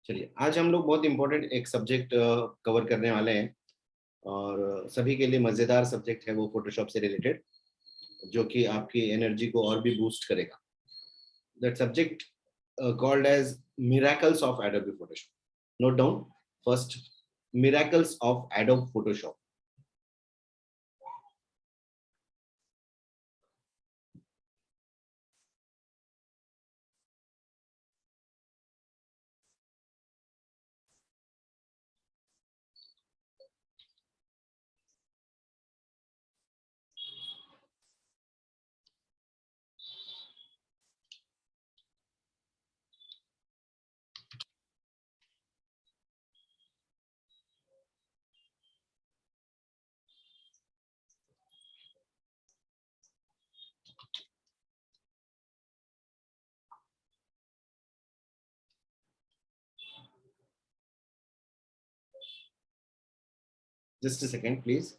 चलिए, आज हम लोग बहुत इंपॉर्टेंट एक सब्जेक्ट कवर करने वाले हैं और सभी के लिए मज़ेदार सब्जेक्ट है वो फोटोशॉप से रिलेटेड, जो कि आपकी एनर्जी को और भी बूस्ट करेगा। That subject called as miracles of Adobe Photoshop. Note down first, miracles of Adobe Photoshop. Just a second, please.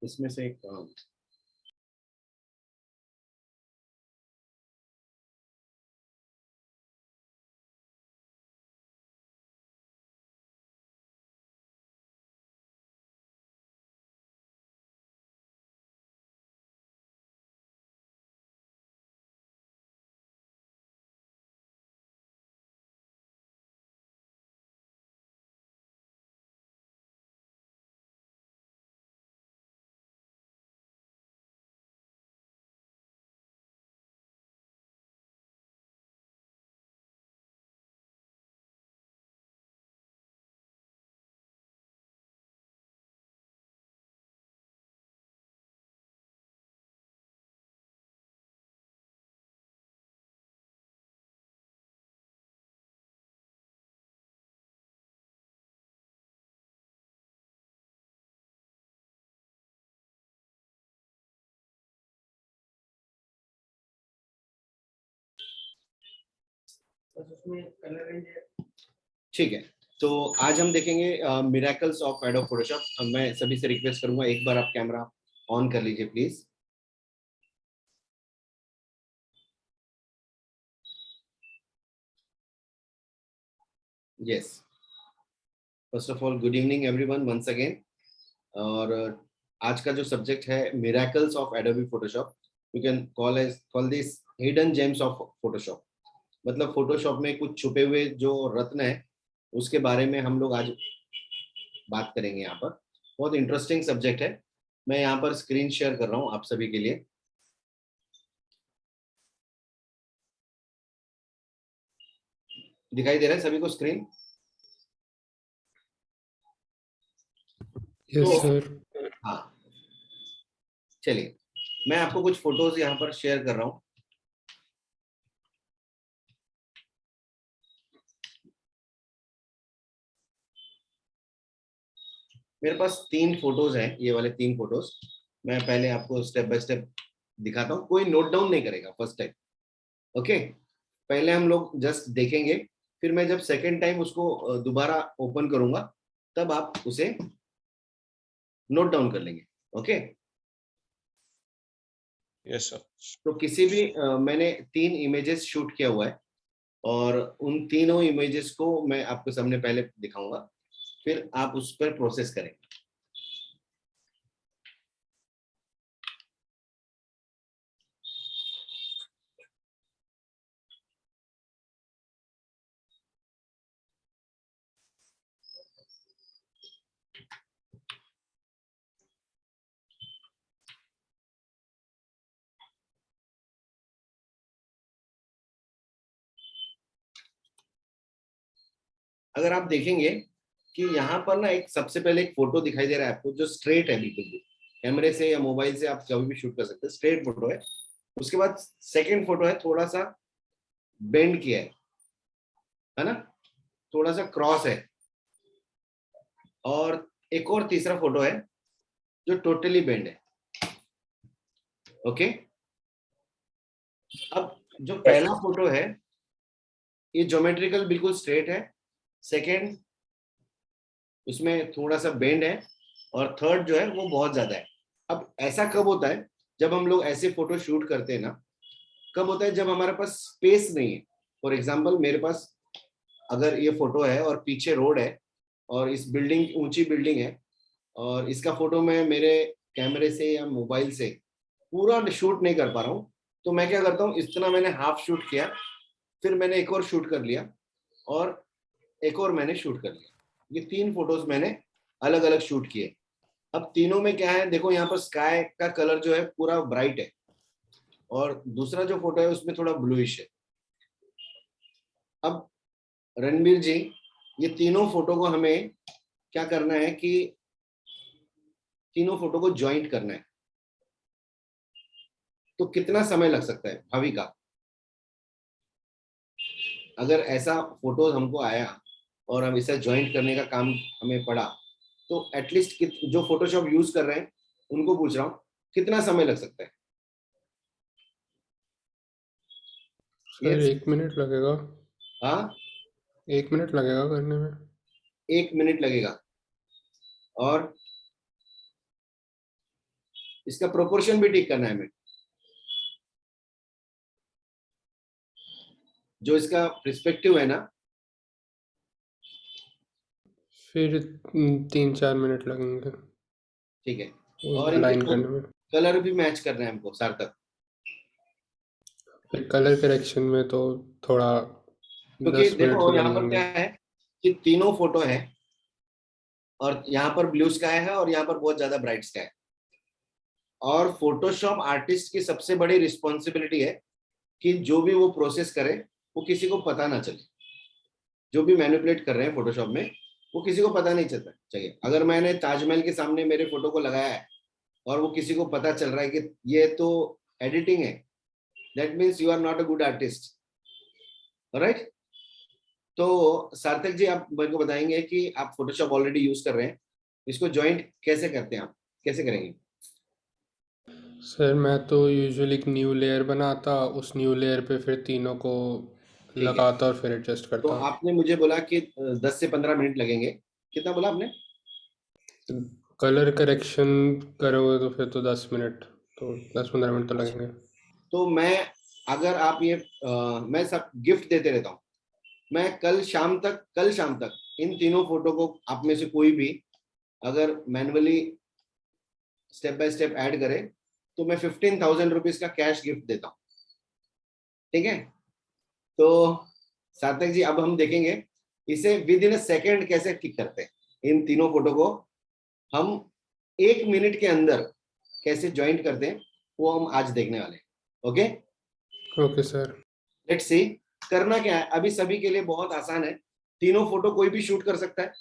इसमें से एक ठीक है। तो आज हम देखेंगे मिरेकल्स ऑफ एडोब फोटोशॉप। मैं सभी से रिक्वेस्ट करूंगा, एक बार आप कैमरा ऑन कर लीजिए please. Yes, first of all good evening everyone once again. और आज का जो सब्जेक्ट है miracles of Adobe Photoshop, you can call this hidden gems of Photoshop. मतलब फोटोशॉप में कुछ छुपे हुए जो रत्न है उसके बारे में हम लोग आज बात करेंगे। यहाँ पर बहुत इंटरेस्टिंग सब्जेक्ट है। मैं यहाँ पर स्क्रीन शेयर कर रहा हूँ आप सभी के लिए। दिखाई दे रहा है सभी को स्क्रीन? यस तो सर। हाँ, चलिए मैं आपको कुछ फोटोज यहाँ पर शेयर कर रहा हूँ। मेरे पास 3 फोटोज हैं, ये वाले 3 फोटोज। मैं पहले आपको स्टेप बाय स्टेप दिखाता हूँ, कोई नोट डाउन नहीं करेगा फर्स्ट टाइम। ओके, पहले हम लोग जस्ट देखेंगे, फिर मैं जब सेकेंड टाइम उसको दोबारा ओपन करूंगा तब आप उसे नोट डाउन कर लेंगे। Okay, yes sir. तो किसी भी मैंने 3 इमेजेस शूट किया हुआ है और उन तीनों इमेजेस को मैं आपके सामने पहले दिखाऊंगा, फिर आप उस पर प्रोसेस करें। अगर आप देखेंगे कि यहाँ पर ना एक सबसे पहले एक फोटो दिखाई दे रहा है आपको जो स्ट्रेट है, बिल्कुल भी कैमरे से या मोबाइल से आप कभी भी शूट कर सकते हैं, स्ट्रेट फोटो है। उसके बाद सेकंड फोटो है थोड़ा सा बेंड किया है ना, थोड़ा सा क्रॉस है। और एक और तीसरा फोटो है जो टोटली बेंड है। ओके, अब जो पहला फोटो है ये ज्योमेट्रिकल बिल्कुल स्ट्रेट है, सेकंड उसमें थोड़ा सा बेंड है, और थर्ड जो है वो बहुत ज्यादा है। अब ऐसा कब होता है जब हम लोग ऐसे फोटो शूट करते हैं ना, कब होता है जब हमारे पास स्पेस नहीं है। फॉर एग्जाम्पल मेरे पास अगर ये फोटो है और पीछे रोड है और इस बिल्डिंग ऊंची बिल्डिंग है, और इसका फोटो मैं मेरे कैमरे से या मोबाइल से पूरा शूट नहीं कर पा रहा हूँ, तो मैं क्या करता हूँ, इतना मैंने हाफ शूट किया, फिर मैंने एक और शूट कर लिया, और एक और मैंने शूट कर लिया। ये 3 फोटोज मैंने अलग अलग शूट किए। अब तीनों में क्या है, देखो यहाँ पर स्काई का कलर जो है पूरा ब्राइट है, और दूसरा जो फोटो है उसमें थोड़ा ब्लूइश है। अब रणबीर जी, ये तीनों फोटो को हमें क्या करना है कि तीनों फोटो को ज्वाइंट करना है। तो कितना समय लग सकता है भाविका, अगर ऐसा फोटो हमको आया और हम इसे ज्वाइंट करने का काम हमें पड़ा, तो एटलीस्ट जो फोटोशॉप यूज कर रहे हैं उनको पूछ रहा हूँ कितना समय लग सकता है? सर यस, 1 मिनट लगेगा। हाँ, 1 मिनट लगेगा करने में। 1 मिनट लगेगा। और इसका प्रोपोर्शन भी ठीक करना है हमें, जो इसका पर्सपेक्टिव है ना। फिर 3-4 मिनट लगेंगे ठीक है, वो और इनके अलाइन करने में। कलर भी मैच करना है हमको सार्थक, फिर कलर करेक्शन में तो थोड़ा क्योंकि 10 मिनट तो देखो लग यहाँ पर जाएंगे। क्या है कि तीनों फोटो है, और यहाँ पर ब्लू स्काई है और यहाँ पर बहुत ज्यादा ब्राइट स्काई है। और फोटोशॉप आर्टिस्ट की सबसे बड़ी रिस्पॉन्सिबिलिटी है कि जो भी वो प्रोसेस करे वो किसी को पता ना चले। जो भी मैनिपुलेट कर रहे हैं फोटोशॉप में वो किसी को पता नहीं चलता चाहिए। अगर मैंने ताजमहल के सामने मेरे फोटो को लगाया है और वो किसी को पता चल रहा है कि ये तो एडिटिंग है, that means you are not a good artist, right? तो सार्थक जी आप मेरे को बताएंगे कि आप फोटोशॉप ऑलरेडी यूज कर रहे हैं, इसको ज्वाइंट कैसे करते हैं, आप कैसे करेंगे? सर मैं तो यूजुअली एक न्यू लेयर बनाता, उस न्यू लेयर पे फिर तीनों को ठीक है, लगाता और फिर एडजस्ट तो करता। आपने मुझे बोला कि 10 से 15 मिनट लगेंगे, कितना बोला आपने? कलर करेक्शन करोगे तो फिर तो 10 मिनट, तो 10-15 मिनट तो अच्छा, लगेंगे। तो मैं, अगर आप ये मैं सब गिफ्ट देते रहता हूँ, मैं कल शाम तक इन तीनों फोटो को आप में से कोई भी अगर manually step by step add करे तो मैं 15,000 रुपीज का कैश गिफ्ट देता हूँ। ठीक है, तो सार्थक जी अब हम देखेंगे इसे विद इन अ सेकेंड कैसे क्लिक करते हैं। इन तीनों फोटो को हम 1 मिनट के अंदर कैसे ज्वाइंट करते हैं वो हम आज देखने वाले हैं। Okay, okay sir. Let's see. करना क्या है अभी, सभी के लिए बहुत आसान है। तीनों फोटो कोई भी शूट कर सकता है,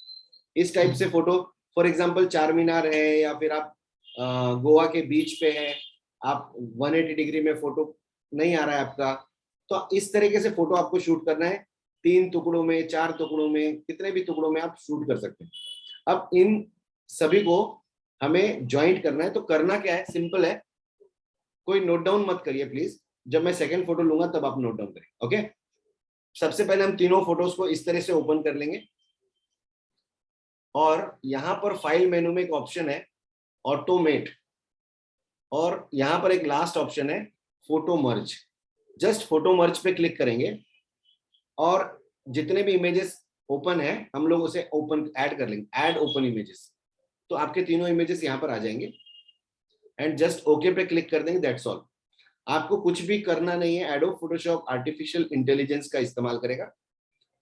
इस टाइप से फोटो। फॉर एग्जांपल चार मीनार है, या फिर आप गोवा के बीच पे है, आप 180 डिग्री में फोटो नहीं आ रहा है आपका, तो इस तरीके से फोटो आपको शूट करना है। 3 टुकड़ों में, 4 टुकड़ों में, कितने भी टुकड़ों में आप शूट कर सकते हैं। अब इन सभी को हमें ज्वाइंट करना है, तो करना क्या है, सिंपल है। कोई नोट डाउन मत करिए प्लीज, जब मैं सेकंड फोटो लूंगा तब आप नोट डाउन करें। ओके, सबसे पहले हम तीनों फोटोज को इस तरह से ओपन कर लेंगे, और यहां पर फाइल मेनू में एक ऑप्शन है ऑटोमेट, और यहां पर एक लास्ट ऑप्शन है फोटो मर्ज। जस्ट फोटो मर्ज पे क्लिक करेंगे, और जितने भी इमेजेस ओपन है हम लोग उसे ओपन ऐड कर लेंगे, ऐड ओपन इमेजेस। तो आपके तीनों इमेजेस यहां पर आ जाएंगे, एंड जस्ट ओके पे क्लिक कर देंगे, दैट्स ऑल। आपको कुछ भी करना नहीं है, एडोब फोटोशॉप आर्टिफिशियल इंटेलिजेंस का इस्तेमाल करेगा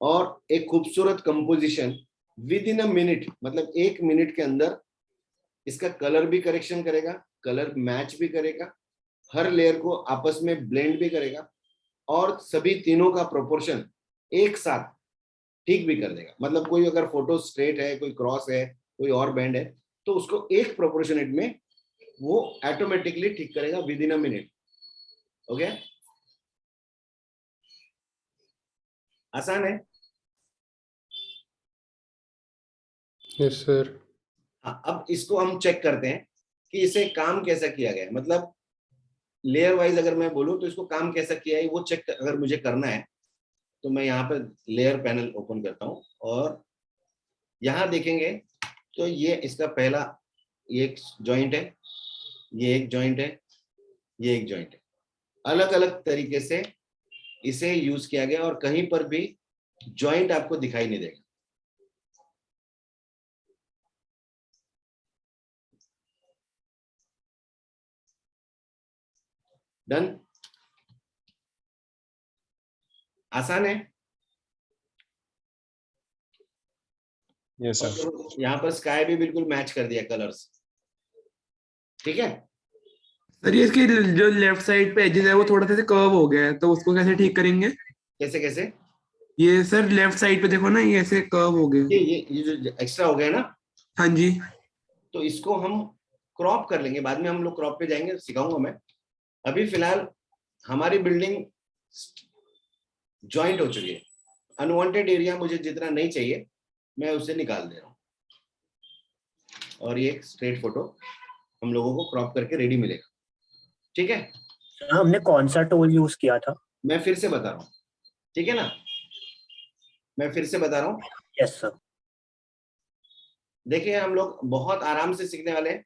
और एक खूबसूरत composition with in a minute, मतलब 1 मिनट के अंदर इसका कलर भी करेक्शन करेगा, कलर मैच भी करेगा, हर लेयर को आपस में ब्लेंड भी करेगा, और सभी तीनों का प्रोपोर्शन एक साथ ठीक भी कर देगा। मतलब कोई अगर फोटो स्ट्रेट है, कोई क्रॉस है, कोई और बैंड है, तो उसको एक प्रोपोर्शनेट में वो ऑटोमेटिकली ठीक करेगा with in a minute. Okay, आसान है। Yes sir. हाँ, अब इसको हम चेक करते हैं कि इसे काम कैसा किया गया है। मतलब लेयर वाइज अगर मैं बोलूं तो इसको काम कैसा किया है वो चेक अगर मुझे करना है, तो मैं यहाँ पे लेयर पैनल ओपन करता हूँ और यहाँ देखेंगे तो ये इसका पहला, ये एक जॉइंट है, ये एक जॉइंट है, ये एक जॉइंट है। अलग अलग तरीके से इसे यूज किया गया और कहीं पर भी जॉइंट आपको दिखाई नहीं देगा। डन, आसान है। Yes sir. और यहाँ पर स्काई भी बिल्कुल मैच कर दिया कलर्स। ठीक है, सर ये इसकी जो लेफ्ट साइड पे एजेस है वो थोड़ा सा कर्व हो गया है, तो उसको कैसे ठीक करेंगे? कैसे कैसे? ये सर लेफ्ट साइड पे देखो ना, ये ऐसे कर्व हो गए। ये जो एक्स्ट्रा हो गया ना, हाँ जी। तो इसको हम क्रॉप कर लेंगे, बाद में हम लोग क्रॉप पे जाएंगे, सिखाऊंगा मैं। अभी फिलहाल हमारी बिल्डिंग जॉइंट हो चुकी है। अनवांटेड एरिया मुझे जितना नहीं चाहिए मैं उसे निकाल दे रहा हूँ, और ये स्ट्रेट फोटो हम लोगों को क्रॉप करके रेडी मिलेगा। ठीक है, हमने कौन सा टूल यूज किया था? मैं फिर से बता रहा हूँ, ठीक है ना, मैं फिर से बता रहा हूँ। Yes sir. देखिए हम लोग बहुत आराम से सीखने वाले हैं,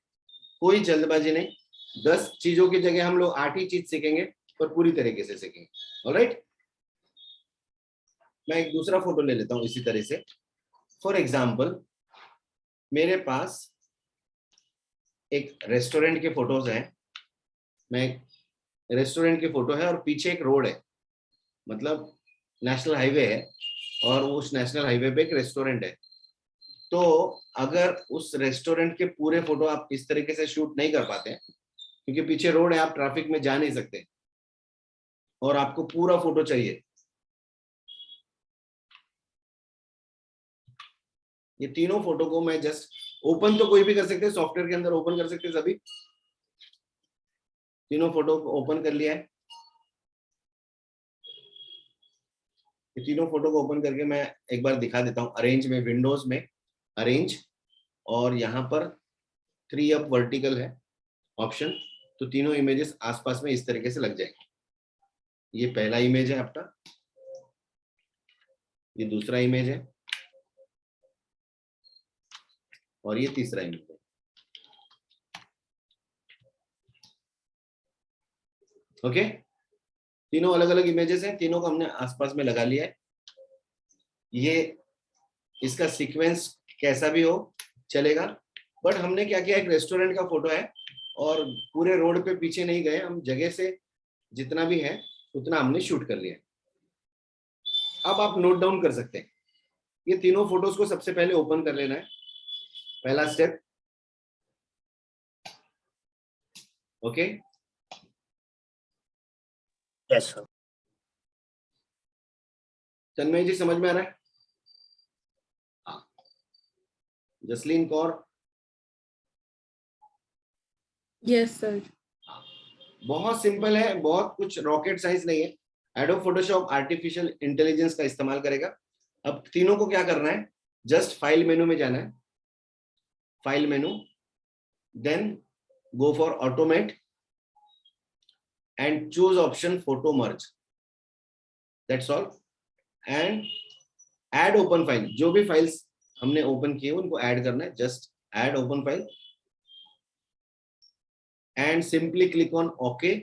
कोई जल्दबाजी नहीं। 10 चीजों की जगह हम लोग 8 ही चीज सीखेंगे, पर पूरी तरीके से सीखेंगे। ऑलराइट, मैं एक दूसरा फोटो ले लेता हूँ इसी तरह से। फॉर एग्जाम्पल मेरे पास एक रेस्टोरेंट के फोटोज हैं, मैं रेस्टोरेंट की फोटो है और पीछे एक रोड है, मतलब नेशनल हाईवे है, और उस नेशनल हाईवे पे एक रेस्टोरेंट है। तो अगर उस रेस्टोरेंट के पूरे फोटो आप इस तरीके से शूट नहीं कर पाते हैं, क्योंकि पीछे रोड है, आप ट्रैफिक में जा नहीं सकते, और आपको पूरा फोटो चाहिए, ये तीनों फोटो को मैं जस्ट ओपन तो कोई भी कर सकते हैं, सॉफ्टवेयर के अंदर ओपन कर सकते हैं सभी। तीनों फोटो को ओपन कर लिया है। ये तीनों फोटो को ओपन करके मैं एक बार दिखा देता हूँ। अरेंज में, विंडोज में अरेंज, और यहाँ पर 3 अप वर्टिकल है ऑप्शन, तो तीनों इमेजेस आसपास में इस तरीके से लग जाएंगे। ये पहला इमेज है आपका, ये दूसरा इमेज है, और ये तीसरा इमेज है। ओके, तीनों अलग अलग इमेजेस हैं, तीनों को हमने आसपास में लगा लिया है। ये इसका सीक्वेंस कैसा भी हो चलेगा, बट हमने क्या किया, एक रेस्टोरेंट का फोटो है और पूरे रोड पे पीछे नहीं गए, हम जगह से जितना भी है उतना हमने शूट कर लिया। अब आप नोट डाउन कर सकते हैं, ये तीनों फोटोज को सबसे पहले ओपन कर लेना है, पहला step. Okay, yes sir. Tanmay ji समझ में आ रहा है? हाँ, जसलीन कौर? Yes sir. बहुत सिंपल है, बहुत कुछ रॉकेट साइंस नहीं है। एडोब फोटोशॉप आर्टिफिशियल इंटेलिजेंस का इस्तेमाल करेगा। अब तीनों को क्या करना है, जस्ट फाइल मेनू में जाना है, file menu, then go for automate and choose option photo merge, that's all, and add open file. जो भी फाइल्स हमने ओपन किए उनको ऐड करना है, just add open file and simply click on okay,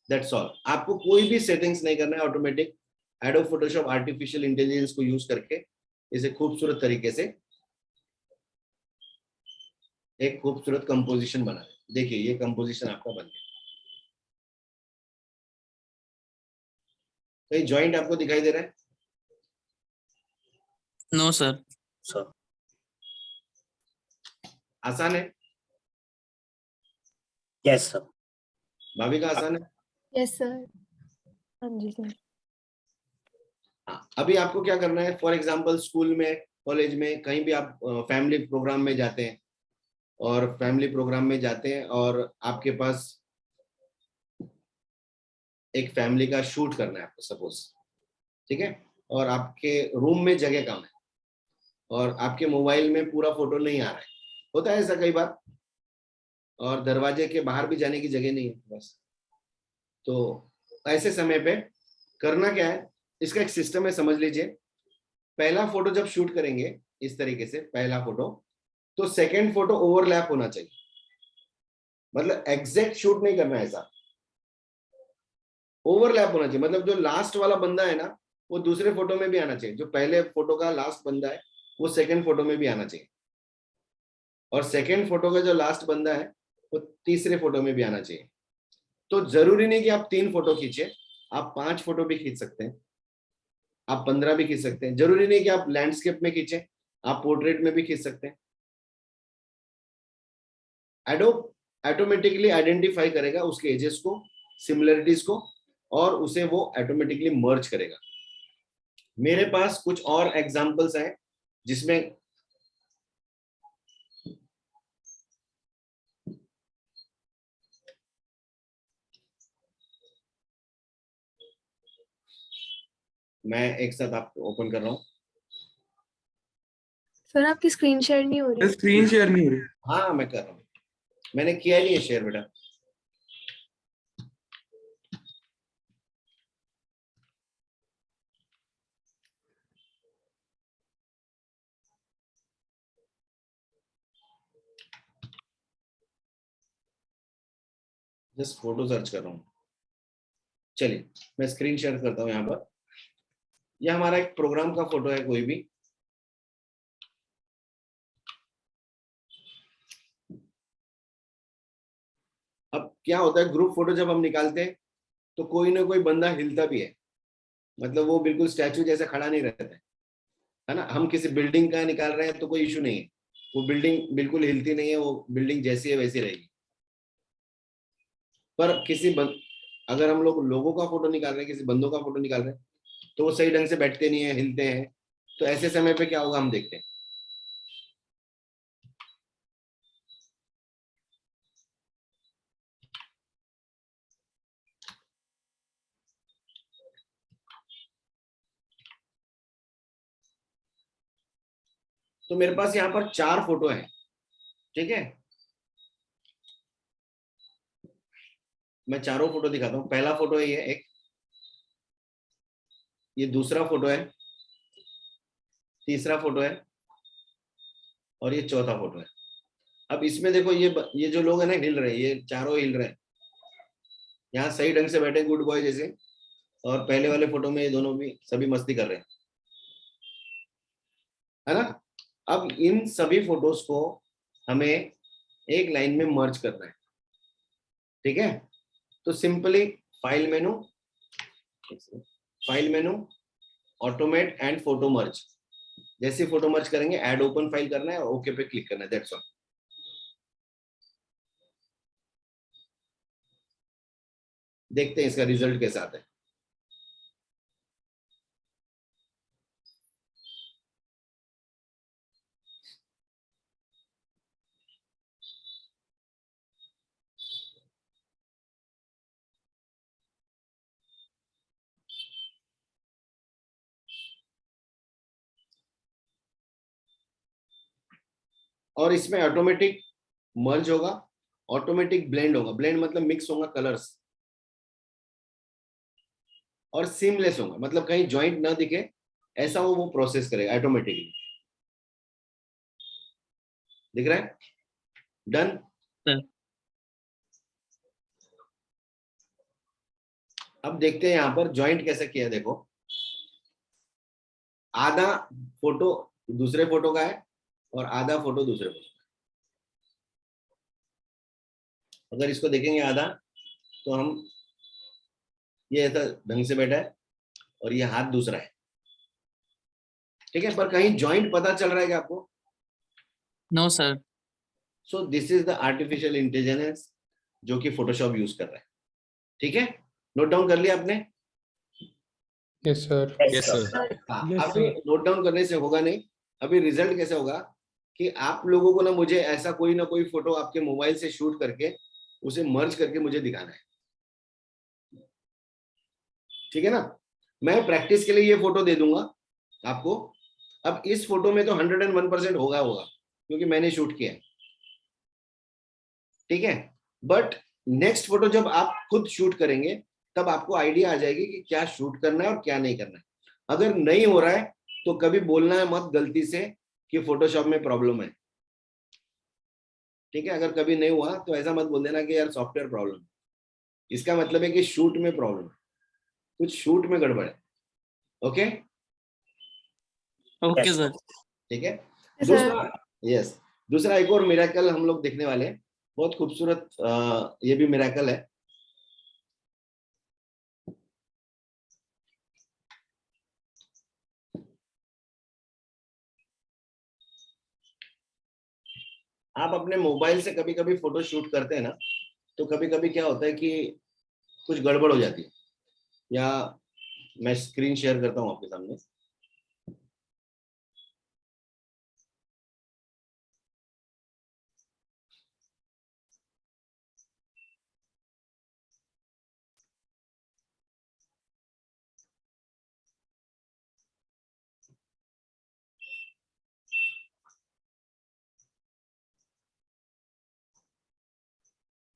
that's all. आपको कोई भी सेटिंग्स नहीं करना है, automatic adobe Photoshop artificial intelligence को यूज करके इसे खूबसूरत तरीके से एक खूबसूरत कंपोजिशन बना है। देखिए ये कंपोजिशन आपका बन गया। कहीं जॉइंट आपको दिखाई दे रहा है? No sir. सर आसान है? Yes sir. भाभी का आसान है? Yes sir. हाँ जी सर। हाँ, अभी आपको क्या करना है, फॉर एग्जाम्पल स्कूल में, कॉलेज में, कहीं भी आप फैमिली प्रोग्राम में जाते हैं, और फैमिली प्रोग्राम में जाते हैं और आपके पास एक फैमिली का शूट करना है आपको सपोज, ठीक है, और आपके रूम में जगह कम है और आपके मोबाइल में पूरा फोटो नहीं आ रहा है, होता है ऐसा कई बार, और दरवाजे के बाहर भी जाने की जगह नहीं है बस। तो ऐसे समय पे करना क्या है, इसका एक सिस्टम है, समझ लीजिए। पहला फोटो जब शूट करेंगे इस तरीके से, पहला फोटो, तो सेकंड फोटो ओवरलैप होना चाहिए, मतलब एग्जैक्ट शूट नहीं करना है, ऐसा ओवरलैप होना चाहिए। मतलब जो लास्ट वाला बंदा है ना, वो दूसरे फोटो में भी आना चाहिए, जो पहले फोटो का लास्ट बंदा है वो सेकंड फोटो में भी आना चाहिए, और सेकंड फोटो का जो लास्ट बंदा है वो तीसरे फोटो में भी आना चाहिए। तो जरूरी नहीं कि आप 3 फोटो खींचे, आप 5 फोटो भी खींच सकते हैं, आप 15 भी खींच सकते हैं। जरूरी नहीं कि आप लैंडस्केप में खींचे, आप पोर्ट्रेट में भी खींच सकते हैं। एडोब ऑटोमेटिकली आइडेंटिफाई करेगा उसके एजेस को, सिमिलरिटीज को, और उसे वो ऑटोमेटिकली मर्ज करेगा। मेरे पास कुछ और एग्जांपल्स हैं जिसमें मैं एक साथ आपको ओपन कर रहा हूँ। सर आपकी स्क्रीन शेयर नहीं हो रही। स्क्रीन शेयर नहीं हो रही। हाँ मैं कर रहा हूँ, मैंने किया ही नहीं है शेयर बेटा। जस्ट फोटो सर्च कर रहा हूँ। चलिए मैं स्क्रीन शेयर करता हूँ यहाँ पर। यह हमारा एक प्रोग्राम का फोटो है कोई भी। अब क्या होता है, ग्रुप फोटो जब हम निकालते हैं तो कोई ना कोई बंदा हिलता भी है, मतलब वो बिल्कुल स्टैचू जैसे खड़ा नहीं रहता है ना। हम किसी बिल्डिंग का निकाल रहे हैं तो कोई इशू नहीं है, वो बिल्डिंग बिल्कुल हिलती नहीं है, वो बिल्डिंग जैसी है वैसी रहेगी। पर अगर हम लोग लोगों का फोटो निकाल रहे हैं, किसी बंदों का फोटो निकाल रहे हैं, तो वो सही ढंग से बैठते नहीं है, हिलते हैं। तो ऐसे समय पे क्या होगा हम देखते हैं। तो मेरे पास यहाँ पर 4 फोटो है, ठीक है। मैं चारों फोटो दिखाता हूँ। पहला फोटो है ये एक, ये दूसरा फोटो है, तीसरा फोटो है, और ये चौथा फोटो है। अब इसमें देखो ये जो लोग हैं ना हिल रहे हैं, ये चारों हिल रहे हैं, यहाँ सही ढंग से बैठे गुड बॉय जैसे। और पहले वाले फोटो में ये दोनों भी सभी मस्ती कर रहे हैं, है ना। अब इन सभी फोटोज को हमें एक लाइन में मर्ज करना है, ठीक है। तो simply file menu automate and photo merge, जैसे फोटो मर्ज करेंगे ऐड ओपन फाइल करना है, ओके पे क्लिक करना है, दैट्स ऑल। देखते हैं इसका रिजल्ट कैसा आता है। और इसमें ऑटोमेटिक मर्ज होगा, ऑटोमेटिक ब्लेंड होगा, ब्लेंड मतलब मिक्स होगा कलर्स, और सीमलेस होगा, मतलब कहीं जॉइंट ना दिखे, ऐसा वो प्रोसेस करेगा ऑटोमेटिकली। दिख रहा है? डन। अब देखते हैं यहाँ पर जॉइंट कैसे किया। देखो आधा फोटो दूसरे फोटो का है और आधा फोटो दूसरे फोटो का है। अगर इसको देखेंगे आधा, तो हम ये ऐसा ढंग से बैठा है और ये हाथ दूसरा है, ठीक है। पर कहीं जॉइंट पता चल रहा है क्या आपको? No sir. So this is the artificial intelligence जो कि फोटोशॉप यूज कर रहा है, ठीक है। नोट डाउन कर लिया आपने? Yes sir. Yes, sir. हाँ, Yes, अभी नोट डाउन करने से होगा नहीं। अभी रिजल्ट कैसे होगा कि आप लोगों को ना मुझे ऐसा कोई ना कोई फोटो आपके मोबाइल से शूट करके उसे मर्ज करके मुझे दिखाना है, ठीक है ना। मैं प्रैक्टिस के लिए ये फोटो दे दूंगा आपको। अब इस फोटो में तो 101% होगा क्योंकि मैंने शूट किया है, ठीक है। बट नेक्स्ट फोटो जब आप खुद शूट करेंगे तब आपको आइडिया आ जाएगी कि क्या शूट करना है और क्या नहीं करना है। अगर नहीं हो रहा है तो कभी बोलना है मत गलती से कि फोटोशॉप में प्रॉब्लम है, ठीक है। अगर कभी नहीं हुआ तो ऐसा मत बोल देना कि यार सॉफ्टवेयर प्रॉब्लम है। इसका मतलब है कि शूट में प्रॉब्लम है, कुछ शूट में गड़बड़ है। Okay okay sir. ठीक है। सर दूसरा दूसरा एक और मिरेकल हम लोग देखने वाले हैं, बहुत खूबसूरत। ये भी मिरेकल है। आप अपने मोबाइल से कभी कभी फोटो शूट करते हैं ना, तो कभी कभी क्या होता है कि कुछ गड़बड़ हो जाती है। या मैं स्क्रीन शेयर करता हूं आपके सामने।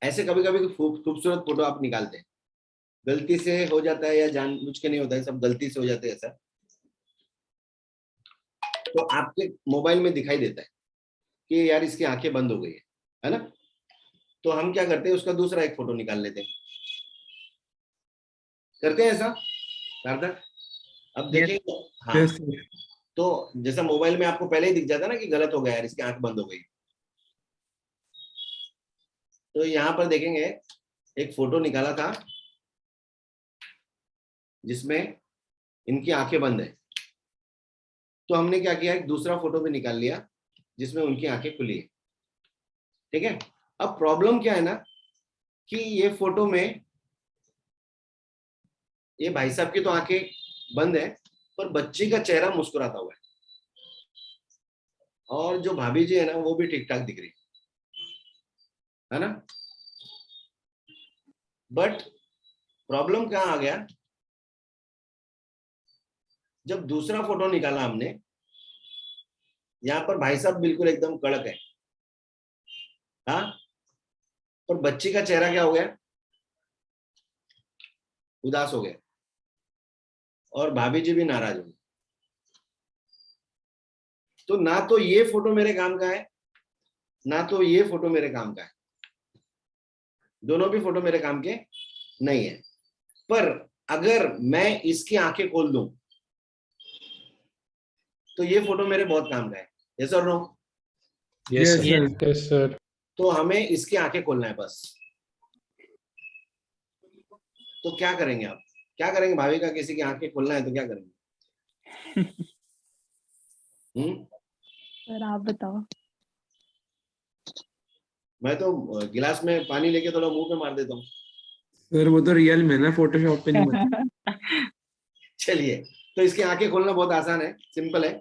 ऐसे कभी कभी खूबसूरत फोटो आप निकालते हैं, गलती से हो जाता है या जानबूझ के नहीं होता है, सब गलती से हो जाते हैं ऐसा। तो आपके मोबाइल में दिखाई देता है कि यार इसकी आंखें बंद हो गई है ना। तो हम क्या करते हैं, उसका दूसरा एक फोटो निकाल लेते हैं। करते हैं ऐसा सार्थक? अब देखेंगे। हाँ, yes, sir. तो जैसा मोबाइल में आपको पहले ही दिख जाता है ना कि गलत हो गया यार, इसकी आंख बंद हो गई। तो यहाँ पर देखेंगे एक फोटो निकाला था जिसमें इनकी आंखें बंद है। तो हमने क्या किया, एक दूसरा फोटो भी निकाल लिया जिसमें उनकी आंखें खुली है, ठीक है। अब प्रॉब्लम क्या है ना कि ये फोटो में ये भाई साहब की तो आंखें बंद है, पर बच्ची का चेहरा मुस्कुराता हुआ है, और जो भाभी जी है ना वो भी ठीक ठाक दिख रही है ना। बट प्रॉब्लम कहाँ आ गया, जब दूसरा फोटो निकाला हमने, यहाँ पर भाई साहब बिल्कुल एकदम कड़क है, हाँ, और बच्ची का चेहरा क्या हो गया, उदास हो गया, और भाभी जी भी नाराज हो गई। तो ना तो ये फोटो मेरे काम का है, ना तो ये फोटो मेरे काम का है, दोनों भी फोटो मेरे काम के नहीं है। पर अगर मैं इसकी आंखें खोल दूं तो ये फोटो मेरे बहुत काम का है। यस और no? Yes, Yes, sir. sir. Yes sir. तो हमें इसकी आंखें खोलना है बस। तो क्या करेंगे आप, क्या करेंगे? भाभी का किसी की आंखें खोलना है तो क्या करेंगे? सर आप बताओ। मैं तो गिलास में पानी लेके थोड़ा मुंह पे मार देता हूँ। सर वो तो रियल में ना, फोटोशॉप पे नहीं बनता। चलिए, तो इसकी आंखें खोलना बहुत आसान है, सिंपल है।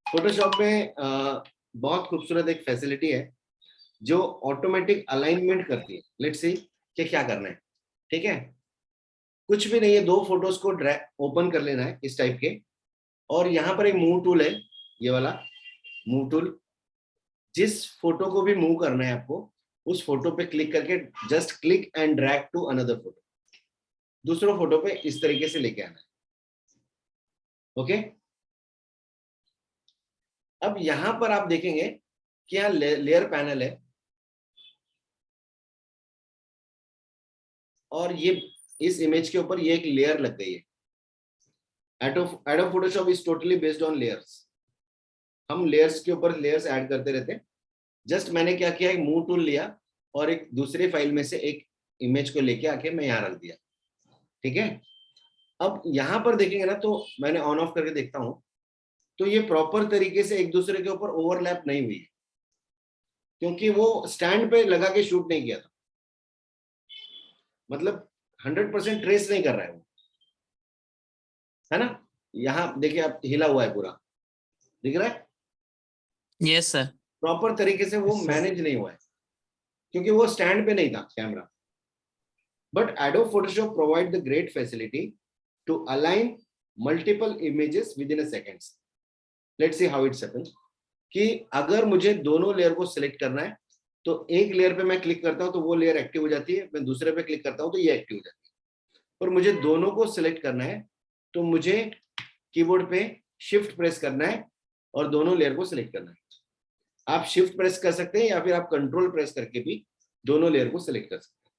फोटोशॉप में बहुत खूबसूरत एक फैसिलिटी है जो ऑटोमेटिक अलाइनमेंट करती है। लेट्स सी कि क्या करना है, ठीक है। कुछ भी नहीं है, दो फोटोज को ओपन कर लेना है इस टाइप के, और यहाँ पर एक मूव टूल है, ये वाला मूव टूल। जिस फोटो को भी मूव करना है आपको, उस फोटो पे क्लिक करके just click and drag to another photo, दूसरे फोटो पे इस तरीके से लेके आना है। ओके, अब यहां पर आप देखेंगे कि यहाँ लेयर पैनल है, और ये इस इमेज के ऊपर ये एक लेयर लग गई है। Adobe Photoshop is totally based on layers। हम लेयर्स के ऊपर लेयर्स ऐड करते रहते हैं। जस्ट मैंने क्या किया, एक मूव टूल लिया और एक दूसरे फाइल में से एक इमेज को लेके आके मैं यहाँ रख दिया, ठीक है। अब यहाँ पर देखेंगे ना, तो मैंने ऑन ऑफ करके देखता हूँ, तो ये प्रॉपर तरीके से एक दूसरे के ऊपर ओवरलैप नहीं हुई है, क्योंकि वो स्टैंड पे लगा के शूट नहीं किया था। मतलब 100% ट्रेस नहीं कर रहा है वो। है ना? यहाँ देखिए आप हिला हुआ है पूरा, दिख रहा है? Yes, sir. प्रॉपर तरीके से वो Yes, sir. मैनेज नहीं हुआ है क्योंकि वो स्टैंड पे नहीं था camera. But Adobe Photoshop provide the great facility to align multiple images within a seconds. Let's see how it's happens. कि अगर मुझे दोनों लेयर को सिलेक्ट करना है तो एक लेयर पे मैं क्लिक करता हूं तो वो लेयर एक्टिव हो जाती है, मैं दूसरे पे क्लिक करता हूं तो ये एक्टिव हो जाती है. और मुझे दोनों को सिलेक्ट करना है तो मुझे कीबोर्ड पे शिफ्ट प्रेस करना है और दोनों लेयर को सिलेक्ट करना है. आप शिफ्ट प्रेस कर सकते हैं या फिर आप कंट्रोल प्रेस करके भी दोनों लेयर को सिलेक्ट कर सकते हैं.